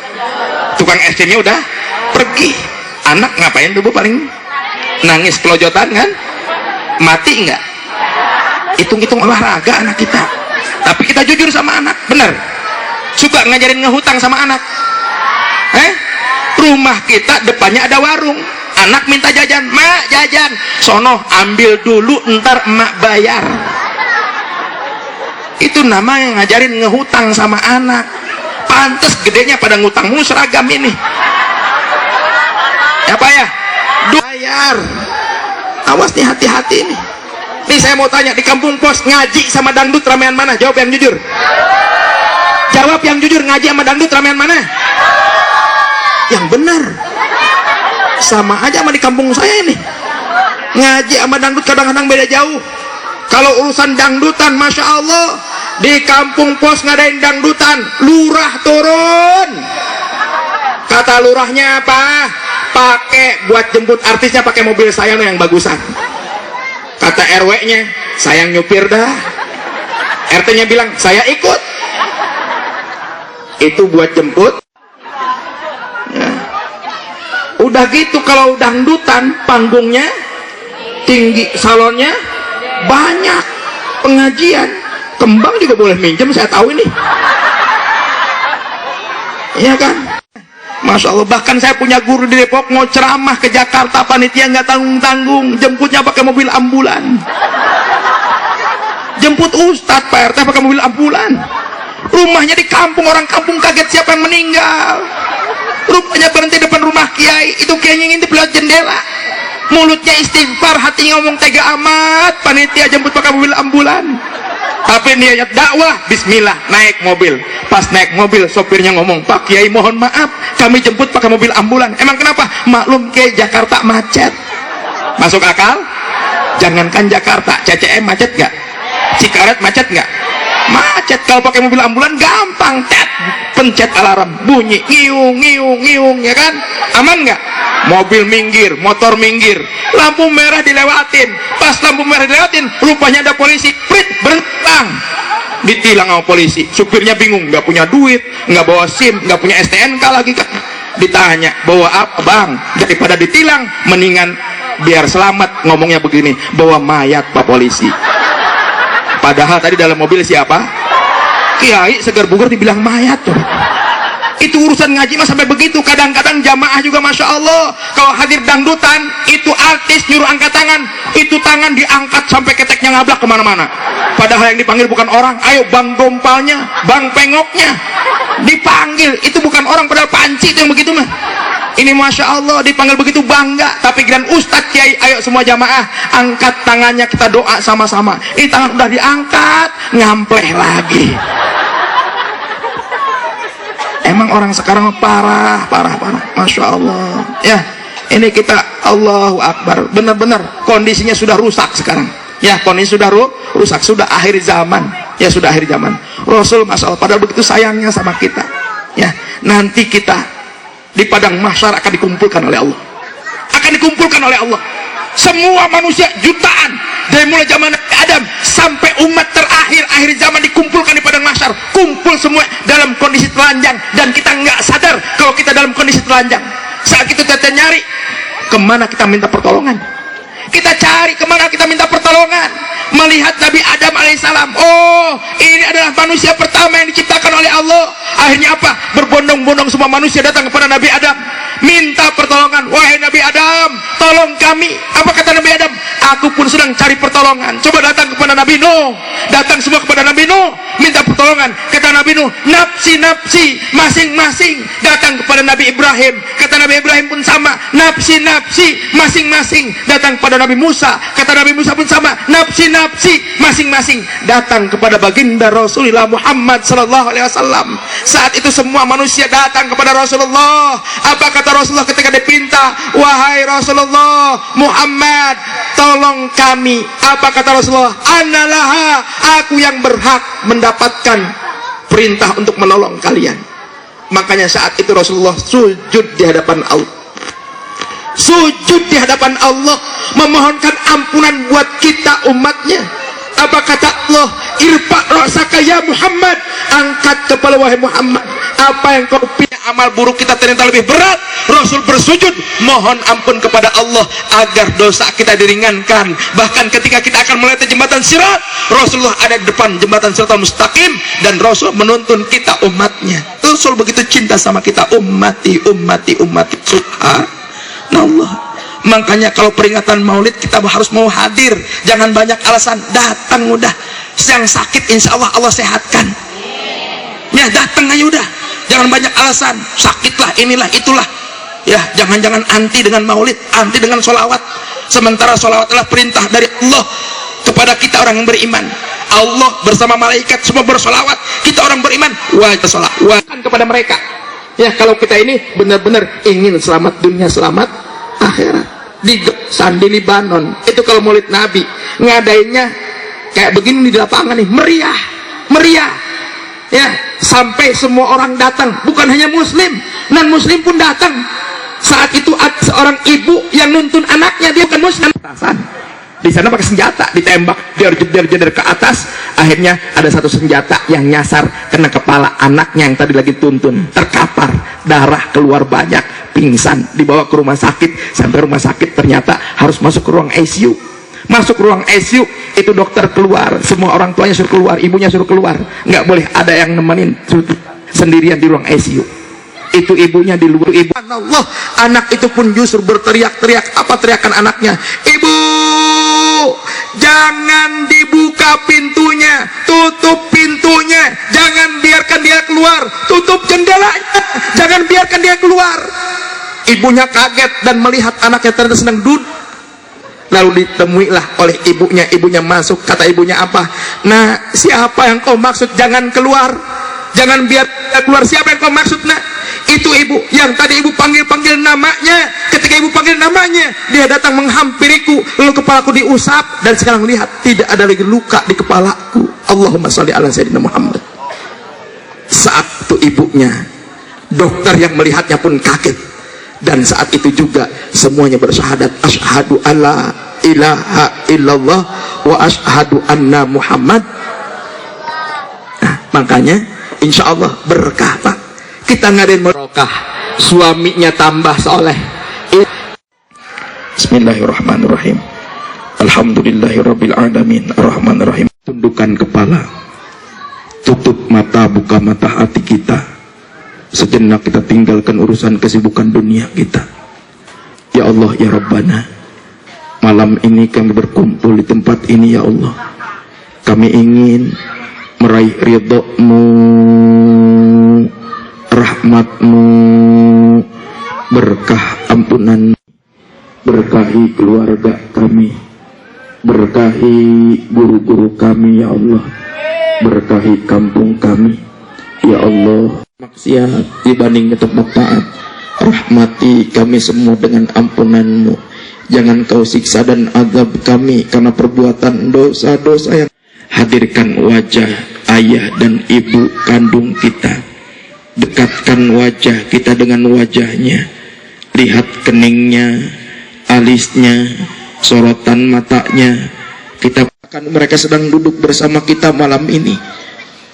Tukang es krimnya udah pergi. Anak ngapain tuh Bu? Paling nangis pelojotan kan? Mati nggak? Hitung-hitung olahraga anak kita. Tapi kita jujur sama anak, bener. Suka ngajarin ngehutang sama anak. Rumah kita depannya ada warung. Anak minta jajan, mak jajan, sono ambil dulu, ntar emak bayar. Itu namanya ngajarin ngehutang sama anak. Pantes gedenya pada ngutang mulu seragam ini. Ya Pak ya, bayar. Awas nih, hati-hati nih. Nih saya mau tanya, di kampung pos ngaji sama dangdut ramean mana? Jawab yang jujur. Jawab yang jujur, ngaji sama dangdut ramean mana? Yang benar. Sama aja sama di kampung saya ini. Ngaji sama dangdut kadang-kadang beda jauh. Kalau urusan dangdutan, Masya Allah, di kampung pos ngadain dangdutan, lurah turun. Kata lurahnya apa? Pakai buat jemput artisnya pakai mobil saya yang bagusan. Kata RW-nya, sayang nyupir dah. RT-nya bilang, saya ikut. Itu buat jemput. Ya. Udah gitu kalau dangdutan, panggungnya tinggi, salonnya banyak, pengajian, kembang juga boleh minjem, saya tahu ini. Iya kan? Masya Allah, bahkan saya punya guru di Depok mau ceramah ke Jakarta, panitia nggak tanggung-tanggung, jemputnya pakai mobil ambulan. Jemput Ustadz Pak RT pakai mobil ambulan. Rumahnya di kampung, orang kampung kaget siapa yang meninggal. Rupanya berhenti depan rumah kiai, itu kiainya ngintip lewat jendela. Mulutnya istighfar, hatinya ngomong tega amat, panitia jemput pakai mobil ambulan. Tapi niat dakwah, bismillah, naik mobil. Pas naik mobil, sopirnya ngomong, Pak Kiai mohon maaf, kami jemput pakai mobil ambulan. Emang kenapa? Maklum Kiai, Jakarta macet. Masuk akal? Jangankan Jakarta, CCM macet gak? Cikaret macet gak? Macet. Kalau pakai mobil ambulan gampang, tet, pencet alarm, bunyi, ngiung, ngiung, ngiung, ya kan? Aman gak? Mobil minggir, motor minggir, lampu merah dilewatin. Pas lampu merah dilewatin, rupanya ada polisi, prit, berentang, ditilang sama polisi. Supirnya bingung, nggak punya duit, nggak bawa SIM, nggak punya STNK lagi. Ditanya, bawa apa bang? Daripada ditilang, mendingan biar selamat, ngomongnya begini, bawa mayat Pak Polisi. Padahal tadi dalam mobil siapa? Kiai segar bugar dibilang mayat tuh. Itu urusan ngaji mah sampai begitu. Kadang-kadang jamaah juga Masya Allah, kalau hadir dangdutan, itu artis nyuruh angkat tangan, itu tangan diangkat sampai keteknya ngablak kemana-mana. Padahal yang dipanggil bukan orang. Ayo bang gompalnya, bang pengoknya dipanggil, itu bukan orang, padahal panci itu yang begitu mah. Ini Masya Allah dipanggil begitu bangga. Tapi giliran Ustadz Kiai, ayo semua jamaah angkat tangannya, kita doa sama-sama. Ini tangan udah diangkat, ngampleh lagi. Emang orang sekarang parah, Masya Allah. Ya, ini kita Allahu Akbar. Benar-benar kondisinya sudah rusak sekarang. Ya, kondisi sudah rusak, sudah akhir zaman. Ya, sudah akhir zaman. Rasul Masya Allah, padahal begitu sayangnya sama kita. Ya, nanti kita di padang mahsyar akan dikumpulkan oleh Allah. Akan dikumpulkan oleh Allah. Semua manusia jutaan, dari mulai zaman Adam sampai umat terakhir akhir zaman dikumpulkan di padang mahsyar. Kumpul semua dalam kondisi telanjang, dan kita nggak sadar kalau kita dalam kondisi telanjang. Saat itu kita nyari kemana kita minta pertolongan, kita cari kemana kita minta pertolongan. Melihat Nabi Adam alaihissalam, oh ini adalah manusia pertama yang diciptakan oleh Allah. Akhirnya apa? Berbondong-bondong semua manusia datang kepada Nabi Adam, minta pertolongan. Wahai Nabi Adam, tolong kami. Apa kata Nabi Adam? Aku pun sedang cari pertolongan. Coba datang kepada Nabi Nuh. Datang semua kepada Nabi Nuh, minta pertolongan. Kata Nabi Nuh, nafsi-nafsi masing-masing. Datang kepada Nabi Ibrahim. Kata Nabi Ibrahim pun sama, nafsi-nafsi masing-masing. Datang kepada Nabi Musa. Kata Nabi Musa pun sama, nafsi-nafsi masing-masing. Datang kepada baginda Rasulullah Muhammad sallallahu alaihi wasallam. Saat itu semua manusia datang kepada Rasulullah. Apa kata Rasulullah ketika dipinta, wahai Rasulullah Muhammad, tolong kami. Apa kata Rasulullah? Annalaha, aku yang berhak mendapatkan perintah untuk menolong kalian. Makanya saat itu Rasulullah sujud di hadapan Allah. Sujud di hadapan Allah, memohonkan ampunan buat kita umatnya. Apa kata Allah? Irfa ra'saka ya Muhammad, angkat kepala wahai Muhammad. Apa yang kau punya amal buruk kita ternyata lebih berat. Rasul bersujud mohon ampun kepada Allah agar dosa kita diringankan. Bahkan ketika kita akan melewati jembatan Sirat, Rasulullah ada di depan jembatan Siratal Mustaqim, dan Rasul menuntun kita umatnya. Rasul begitu cinta sama kita, ummati ummati ummati. Subhanallah. Makanya kalau peringatan maulid kita harus mau hadir, jangan banyak alasan, datang udah. Yang sakit insya Allah Allah sehatkan. Ya datang aja udah, jangan banyak alasan, sakitlah inilah itulah. Ya jangan-jangan anti dengan maulid, anti dengan sholawat. Sementara sholawat adalah perintah dari Allah. kepada kita orang yang beriman. Allah bersama malaikat semua bersolawat, kita orang beriman wajib solawat kepada mereka. Ya, kalau kita ini benar-benar ingin selamat dunia, selamat akhirat. Di Sandi Libanon itu kalau maulid Nabi ngadainnya kayak begini di lapangan nih, meriah ya, sampai semua orang datang, bukan hanya muslim, non muslim pun datang. Saat itu ada seorang ibu yang nuntun anaknya, dia bukan muslim, di sana pakai senjata, ditembak, dia jeder ke atas. Akhirnya ada satu senjata yang nyasar kena kepala anaknya yang tadi lagi tuntun, terkapar, darah keluar banyak, pingsan, dibawa ke rumah sakit. Sampai rumah sakit ternyata harus masuk ke ruang ICU. Masuk ruang ICU, itu dokter keluar, semua orang tuanya suruh keluar, ibunya suruh keluar, nggak boleh ada yang nemenin, sendirian di ruang ICU. Itu ibunya di luar. Ibu Allah, anak itu pun justru berteriak-teriak. Apa teriakan anaknya? Ibu, jangan dibuka pintunya, tutup pintunya, jangan biarkan dia keluar, tutup jendelanya, jangan biarkan dia keluar. Ibunya kaget dan melihat anaknya ternyata sedang duduk. Lalu ditemuilah oleh ibunya. Ibunya masuk, kata ibunya apa? Nah, siapa yang kau maksud jangan keluar, jangan biar dia keluar? Siapa yang kau maksud, nak? Itu ibu yang tadi ibu panggil namanya. Ketika ibu panggil namanya, dia datang menghampiriku, lalu kepalaku diusap, dan sekarang lihat tidak ada lagi luka di kepalaku. Allahumma sholli ala sayyidina Muhammad. Saat itu ibunya, dokter yang melihatnya pun kaget, dan saat itu juga semuanya bersyahadat, asyhadu alla ilaha illallah wa asyhadu anna Muhammad. Nah, makanya insya Allah berkah, Pak. Kita ngadain barokah, suaminya tambah soleh. Bismillahirrahmanirrahim. Alhamdulillahirabbil alamin, arrahmanirrahim. Tundukkan kepala, tutup mata, buka mata hati kita. Sejenak kita tinggalkan urusan kesibukan dunia kita. Ya Allah, ya Rabbana, malam ini kami berkumpul di tempat ini, ya Allah. Kami ingin meraih ridho-Mu, rahmat-Mu, berkah ampunan. Berkahi keluarga kami, berkahi guru-guru kami, ya Allah. Berkahi kampung kami, ya Allah. Maksiat dibanding tempat taat, rahmati kami semua dengan ampunan-Mu. Jangan Kau siksa dan azab kami karena perbuatan dosa-dosa yang. Hadirkan wajah ayah dan ibu kandung kita, dekatkan wajah kita dengan wajahnya, lihat keningnya, alisnya, sorotan matanya. Kita akan mereka sedang duduk bersama kita malam ini,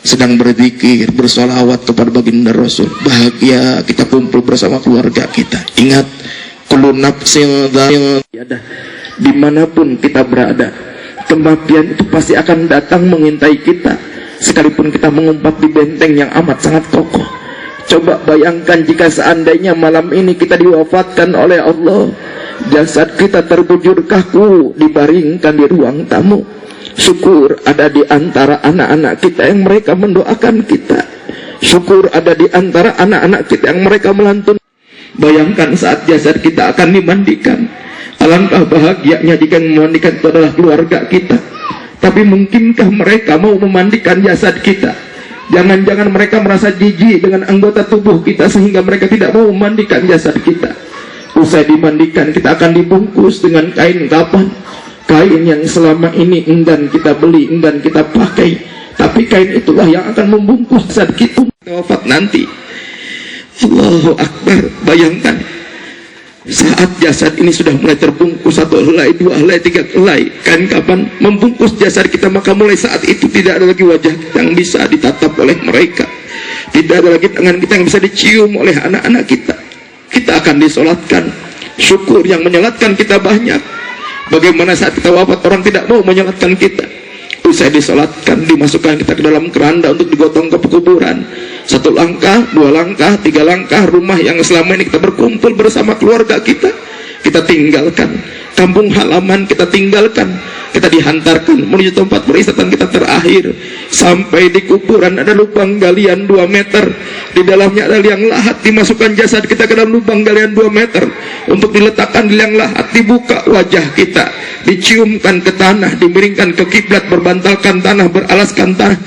sedang berzikir, bersolawat kepada baginda Rasul. Bahagia kita kumpul bersama keluarga kita. Ingat, kullu nafsin dha'iqatul, dimanapun kita berada, kematian itu pasti akan datang mengintai kita. Sekalipun kita mengumpat di benteng yang amat sangat kokoh. Coba bayangkan jika seandainya malam ini kita diwafatkan oleh Allah, jasad kita terbujur kaku, dibaringkan di ruang tamu. Syukur ada di antara anak-anak kita yang mereka mendoakan kita. Syukur ada di antara anak-anak kita yang mereka melantun. Bayangkan saat jasad kita akan dimandikan. Alangkah bahagianya jika yang memandikan itu adalah keluarga kita. Tapi mungkinkah mereka mau memandikan jasad kita? Jangan-jangan mereka merasa jijik dengan anggota tubuh kita sehingga mereka tidak mau memandikan jasad kita. Usai dimandikan, kita akan dibungkus dengan kain kapan, kain yang selama ini enggan kita beli, enggan kita pakai. Tapi kain itulah yang akan membungkus jasad kita wafat nanti. Allahu Akbar. Bayangkan, saat jasad ini sudah mulai terbungkus, satu helai, dua helai, tiga helai kain kapan membungkus jasad kita, maka mulai saat itu tidak ada lagi wajah kita yang bisa ditatap oleh mereka, tidak ada lagi tangan kita yang bisa dicium oleh anak-anak kita. Kita akan disolatkan. Syukur yang menyolatkan kita banyak. Bagaimana saat kita wafat orang tidak mau menyolatkan kita? Usai disolatkan, dimasukkan kita ke dalam keranda untuk digotong ke pekuburan. Satu langkah, dua langkah, tiga langkah, rumah yang selama ini kita berkumpul bersama keluarga kita tinggalkan. Kampung halaman kita tinggalkan. kita dihantarkan menuju tempat peristirahatan kita terakhir. Sampai di kuburan ada lubang galian 2 meter, di dalamnya ada liang lahat, dimasukkan jasad kita ke dalam lubang galian 2 meter untuk diletakkan di liang lahat, dibuka wajah kita, diciumkan ke tanah, dimiringkan ke kiblat, berbantalkan tanah, beralaskan tanah,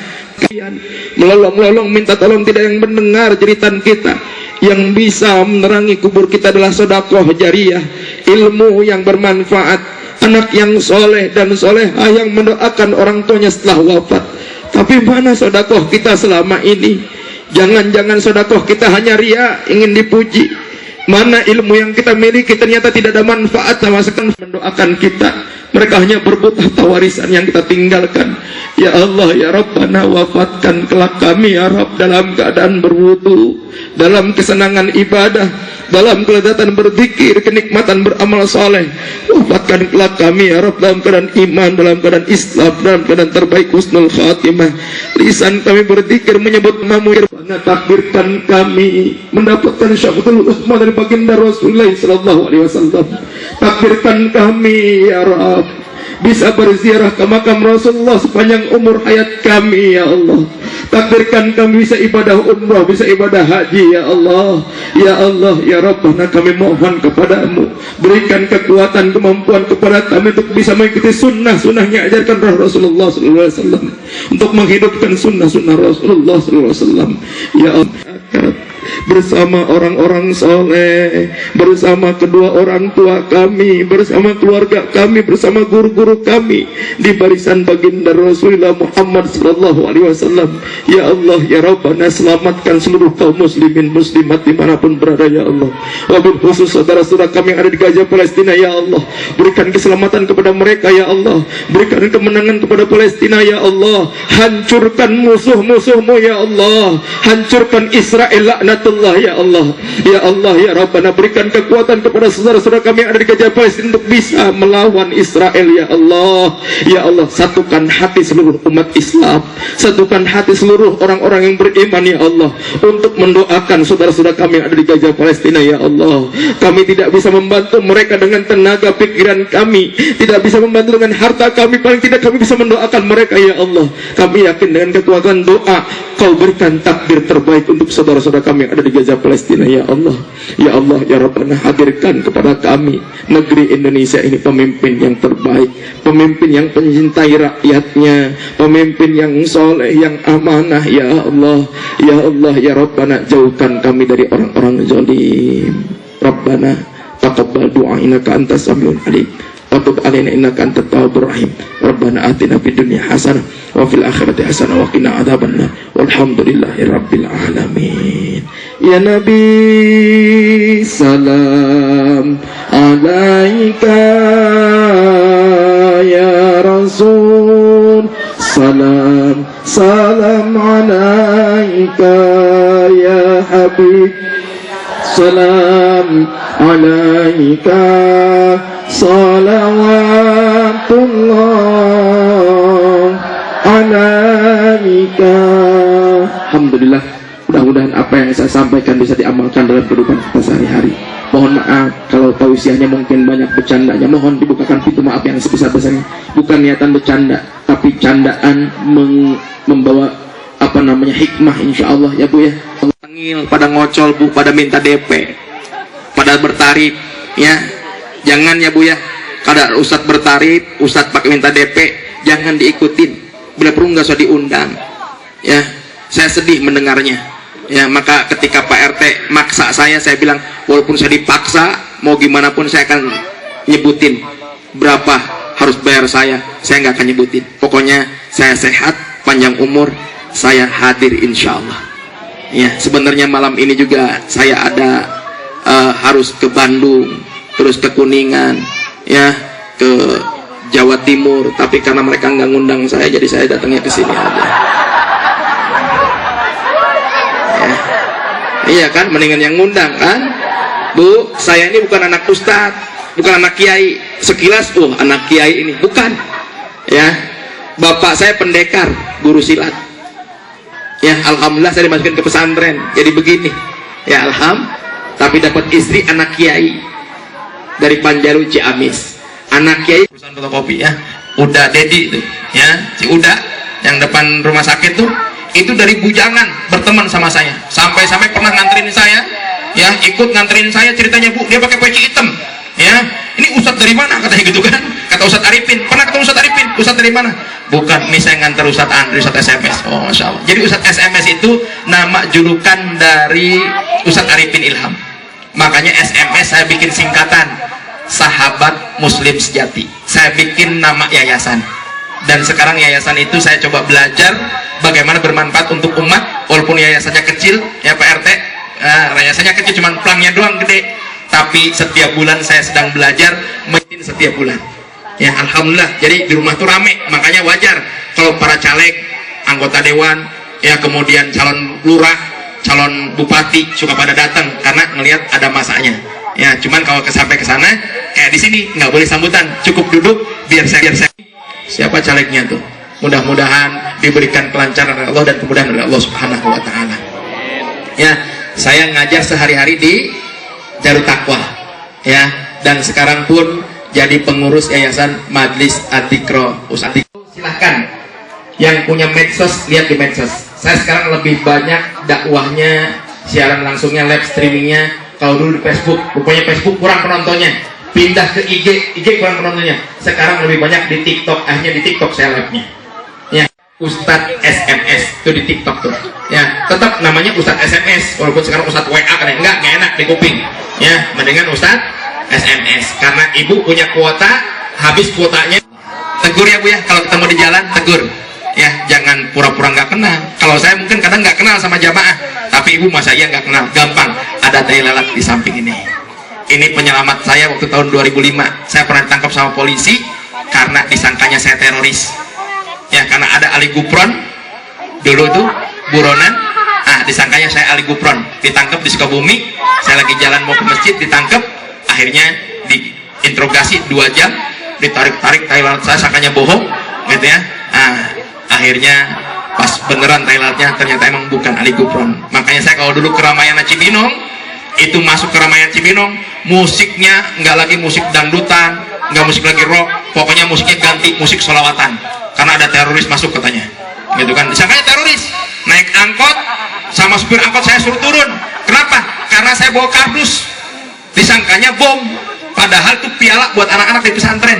melolong-lolong minta tolong, tidak yang mendengar jeritan kita. Yang bisa menerangi kubur kita adalah sedekah jariyah, ilmu yang bermanfaat, anak yang soleh dan solehah yang mendoakan orang tuanya setelah wafat. Tapi mana sedekah kita selama ini? Jangan-jangan sedekah kita hanya ria, ingin dipuji. Mana ilmu yang kita miliki ternyata tidak ada manfaat sama sekali mendoakan kita. Mereka hanya berebut harta warisan yang kita tinggalkan. Ya Allah, ya Rabbana, wafatkan kelak kami ya Rabb dalam keadaan berwudu, dalam kesenangan ibadah, dalam kelezatan berzikir, kenikmatan beramal saleh. Wafatkan kelak kami ya Rabb dalam keadaan iman, dalam keadaan Islam, dalam keadaan terbaik husnul khatimah. Lisan kami berzikir menyebut namamu ya Rabbana, takbirkan kami mendapatkan syafatul uzma dari baginda Rasulullah sallallahu alaihi wasallam. Takbirkan kami ya Rabb bisa berziarah ke makam Rasulullah sepanjang umur hayat kami ya Allah. Takdirkan kami bisa ibadah umrah, bisa ibadah haji ya Allah. Ya Allah, ya Rabbana, kami mohon kepadamu, berikan kekuatan, kemampuan kepada kami untuk bisa mengikuti sunnah-sunnahnya ajarkan Rasulullah sallallahu alaihi wasallam, untuk menghidupkan sunnah-sunnah Rasulullah sallallahu alaihi wasallam. Ya Allah, bersama orang-orang soleh, bersama kedua orang tua kami, bersama keluarga kami, bersama guru-guru kami di barisan baginda Rasulullah Muhammad sallallahu alaihi wasallam. Ya Allah, ya Rabbana, selamatkan seluruh kaum muslimin muslimat dimanapun berada ya Allah. Wabil khusus saudara-saudara kami yang ada di Gaza Palestina ya Allah, berikan keselamatan kepada mereka ya Allah, berikan kemenangan kepada Palestina ya Allah. Hancurkan musuh-musuhmu ya Allah, hancurkan Israel laknatullah ya Allah. Ya Allah, ya Rabbana, berikan kekuatan kepada saudara-saudara kami yang ada di Gaza Palestina untuk bisa melawan Israel ya Allah. Ya Allah, satukan hati seluruh umat Islam, satukan hati seluruh orang-orang yang beriman ya Allah, untuk mendoakan saudara-saudara kami yang ada di Gaza Palestina ya Allah. Kami tidak bisa membantu mereka dengan tenaga pikiran kami, tidak bisa membantu dengan harta kami, paling tidak kami bisa mendoakan mereka ya Allah. Kami yakin dengan kekuatan doa Kau berikan takdir terbaik untuk saudara-saudara kami yang ada di Gaza Palestina ya Allah. Ya Allah, ya Rabbana, hadirkan kepada kami negeri Indonesia ini pemimpin yang terbaik, pemimpin yang mencintai rakyatnya, pemimpin yang soleh, yang amanah ya Allah. Ya Allah, ya Rabbana, jauhkan kami dari orang-orang zalim. Rabbana taqabbal du'a innaka antas samiul alim wa tub alaina innaka antat tawwabur rahim. Rabbana atina fid dunya hasanah wa fil akhirati hasanah wa qina adzabannar. Walhamdulillahi rabbil alamin. Ya Nabi, salam alaika, ya Rasul, salam salam alaika, ya Habib, salam alaika, salawatullah alaika. Alhamdulillah, mudah-mudahan apa yang saya sampaikan bisa diamalkan dalam kehidupan kita sehari-hari. Mohon maaf kalau tausiahnya mungkin banyak bercandanya, mohon dibukakan pintu maaf yang sebesar-besarnya. Bukan niatan bercanda, tapi candaan membawa hikmah insyaallah ya Bu ya. Tengil, pada ngocol Bu, pada minta DP, pada bertarif ya. Jangan ya Bu ya, kada ustadz bertarif, ustadz pakai minta DP, jangan diikutin. Bila perlu nggak usah diundang ya. Saya sedih mendengarnya ya. Maka ketika Pak RT maksa saya bilang walaupun saya dipaksa mau gimana pun saya akan nyebutin berapa harus bayar saya nggak akan nyebutin. Pokoknya saya sehat, panjang umur, saya hadir insya Allah ya. Sebenarnya malam ini juga saya ada harus ke Bandung, terus ke Kuningan ya, ke Jawa Timur, tapi karena mereka nggak ngundang saya, jadi saya datangnya ke sini aja ya. Iya kan, mendingan yang ngundang kan Bu. Saya ini bukan anak ustadz, bukan anak kiai. Sekilas anak kiai ini bukan ya. Bapak saya pendekar, guru silat ya. Alhamdulillah saya dimasukin ke pesantren jadi begini ya, alhamdulillah. Tapi dapat istri anak kiai dari Panjalu Ciamis, anak kiai perusahaan fotokopi ya. Uda Dedi itu, ya, si Uda yang depan rumah sakit tuh, itu dari bujangan berteman sama saya, sampai pernah nganterin saya, ya, ikut nganterin saya. Ceritanya, Bu, dia pakai peci hitam, ya, ini Ustadz dari mana katanya gitu kan, kata Ustadz Arifin. Pernah ketemu Ustadz Arifin? Ustadz dari mana? Bukan, ini saya nganter Ustadz Andri, Ustadz SMS. Oh, Masya Allah. Jadi Ustadz SMS itu nama julukan dari Ustadz Arifin Ilham. Makanya SMS saya bikin singkatan, Sahabat Muslim Sejati. Saya bikin nama yayasan. Dan sekarang yayasan itu saya coba belajar bagaimana bermanfaat untuk umat, walaupun yayasannya kecil, ya Pak RT, yayasannya kecil, cuman plangnya doang gede, tapi setiap bulan saya sedang belajar meeting setiap bulan, ya, alhamdulillah. Jadi di rumah tuh rame, makanya wajar kalau para caleg, anggota dewan, ya, kemudian calon lurah, calon bupati suka pada datang karena ngelihat ada masanya, ya. Cuman kalau sampai ke sana kayak di sini nggak boleh sambutan, cukup duduk biar saya siapa calegnya tuh, mudah-mudahan diberikan kelancaran oleh Allah dan kemudahan oleh Allah Subhanahu wa taala. Ya, saya ngajar sehari-hari di Darut Taqwa, ya, dan sekarang pun jadi pengurus Yayasan Majlis Adzikra Ustadz. Silahkan yang punya medsos lihat di medsos. Saya sekarang lebih banyak dakwahnya, siaran langsungnya, live streamingnya. Kalau dulu di Facebook, rupanya Facebook kurang penontonnya, pindah ke IG kurang penontonnya. Sekarang lebih banyak di TikTok, akhirnya di TikTok saya live-nya, ya. Ustadz SMS itu di TikTok tuh, ya, tetap namanya Ustadz SMS, walaupun sekarang Ustadz WA kan enggak enak di kuping, ya, mendingan Ustadz SMS. Karena ibu punya kuota, habis kuotanya tegur ya Bu ya, kalau ketemu di jalan tegur, ya, jangan pura-pura nggak kenal. Kalau saya mungkin kadang nggak kenal sama jamaah, tapi ibu masa iya nggak kenal, gampang, ada tai lalat di samping ini. Ini penyelamat saya waktu tahun 2005. Saya pernah ditangkap sama polisi karena disangkanya saya teroris, ya, karena ada Ali Gupron dulu tuh buronan, disangkanya saya Ali Gupron, ditangkap di Sukabumi. Saya lagi jalan mau ke masjid, ditangkap, akhirnya diinterogasi 2 jam, ditarik-tarik tai lalat saya, sangkanya bohong gitu ya. Akhirnya pas beneran tai lalatnya ternyata emang bukan Ali Gupron. Makanya saya kalau dulu ke Ramayana Cibinong, itu masuk ke Ramayana Cibinong, musiknya nggak lagi musik dangdutan, nggak musik lagi rock, pokoknya musiknya ganti musik sholawatan, karena ada teroris masuk katanya, gitu kan. Disangkanya teroris, naik angkot sama supir angkot saya suruh turun. Kenapa? Karena saya bawa kardus, disangkanya bom, padahal itu piala buat anak-anak di pesantren,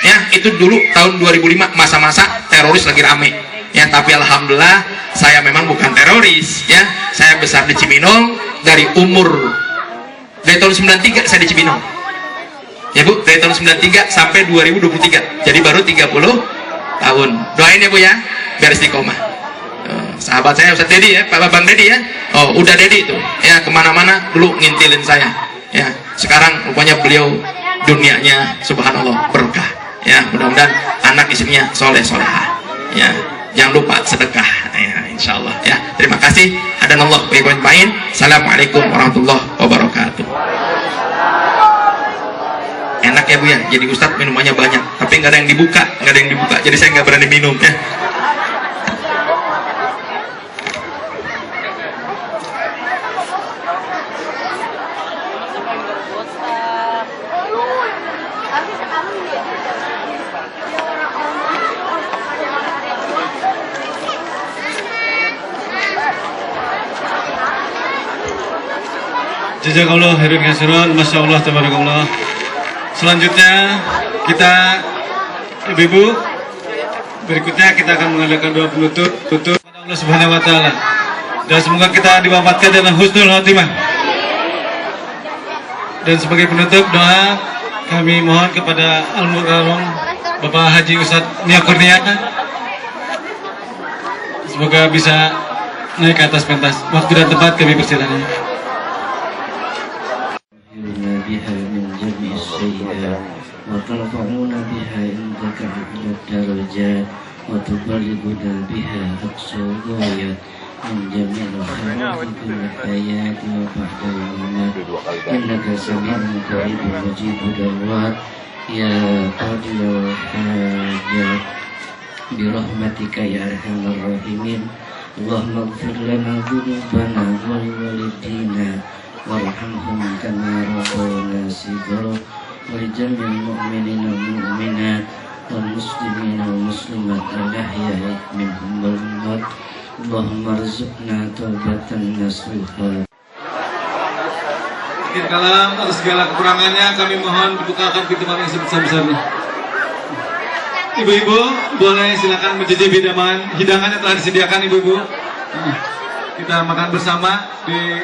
ya. Itu dulu tahun 2005, masa-masa teroris lagi rame, ya. Tapi alhamdulillah saya memang bukan teroris, ya. Saya besar di Cibinong dari tahun 93 saya di Cibinong, ya Bu, dari tahun 93 sampai 2023, jadi baru 30 tahun. Doain ya Bu ya, biar istiqomah. Sahabat saya Ustadz Dedi ya, Pak Bang Dedi ya, udah Dedi itu, ya, kemana-mana dulu ngintilin saya, ya. Sekarang rupanya beliau dunianya subhanallah berkah, ya. Mudah-mudahan anak istrinya soleh-solehah, ya. Jangan lupa sedekah, ya, insyaallah, ya. Terima kasih. Hadanallah wa iyyakum ajmain. Assalamualaikum warahmatullahi wabarakatuh. Enak ya Bu ya, jadi Ustadz minumannya banyak, tapi nggak ada yang dibuka, jadi saya nggak berani minum, ya. Jazakallah khairan katsiran, Masya Allah, tabarakallah. Selanjutnya kita, ibu-ibu, berikutnya kita akan mengadakan doa penutup kepada Allah Subhanahu wa taala. Dan semoga kita diwafatkan dalam husnul khotimah. Dan sebagai penutup doa, kami mohon kepada Al-Mukarram Bapak Haji Ustadz Nia Kurnia, semoga bisa naik ke atas pentas. Waktu dan tempat kami persilakan. بها من جميع السيئات وترفعنا بها عندك أعلى الدرجات وتبلغنا بها أقصى الغايات من جميع الخيرات في الحياة وبعد الممات إنك سميع قريب مجيب دعوات يا قاضي الحاجات برحمتك يا أرحم الراحمين. اللهم اغفر لنا ذنوبنا ولوالدينا وارحمهم كما ربونا صغارا ولجميع المؤمنين والمؤمنات والمسلمين والمسلمات الأحياء منهم والأموات اللهم ارزقنا توبة نصوحا. Akhir kalam, atas segala kekurangannya kami mohon dibukakan pintu maaf yang sebesar-besarnya. Ibu-ibu boleh silakan mencicipi hidangan yang telah disediakan ibu-ibu. Kita makan bersama di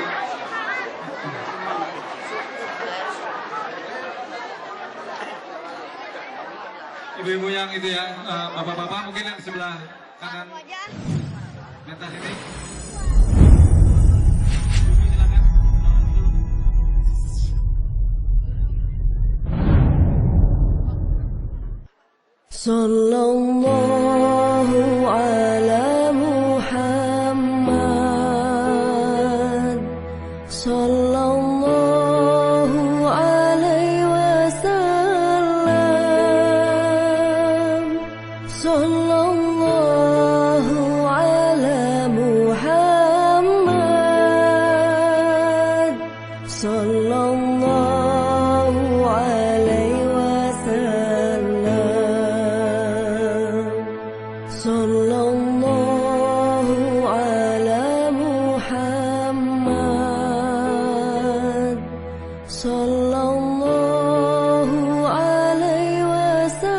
ibu-ibu yang itu ya, bapak-bapak mungkin yang di sebelah kanan pentas ini. Sallallahu ala Muhammad, sallallahu alaihi wasallam, sallallahu ala Muhammad, sallallahu alaihi wasallam. Sallallahu ala Muhammad, sallallahu alaihi wasallam,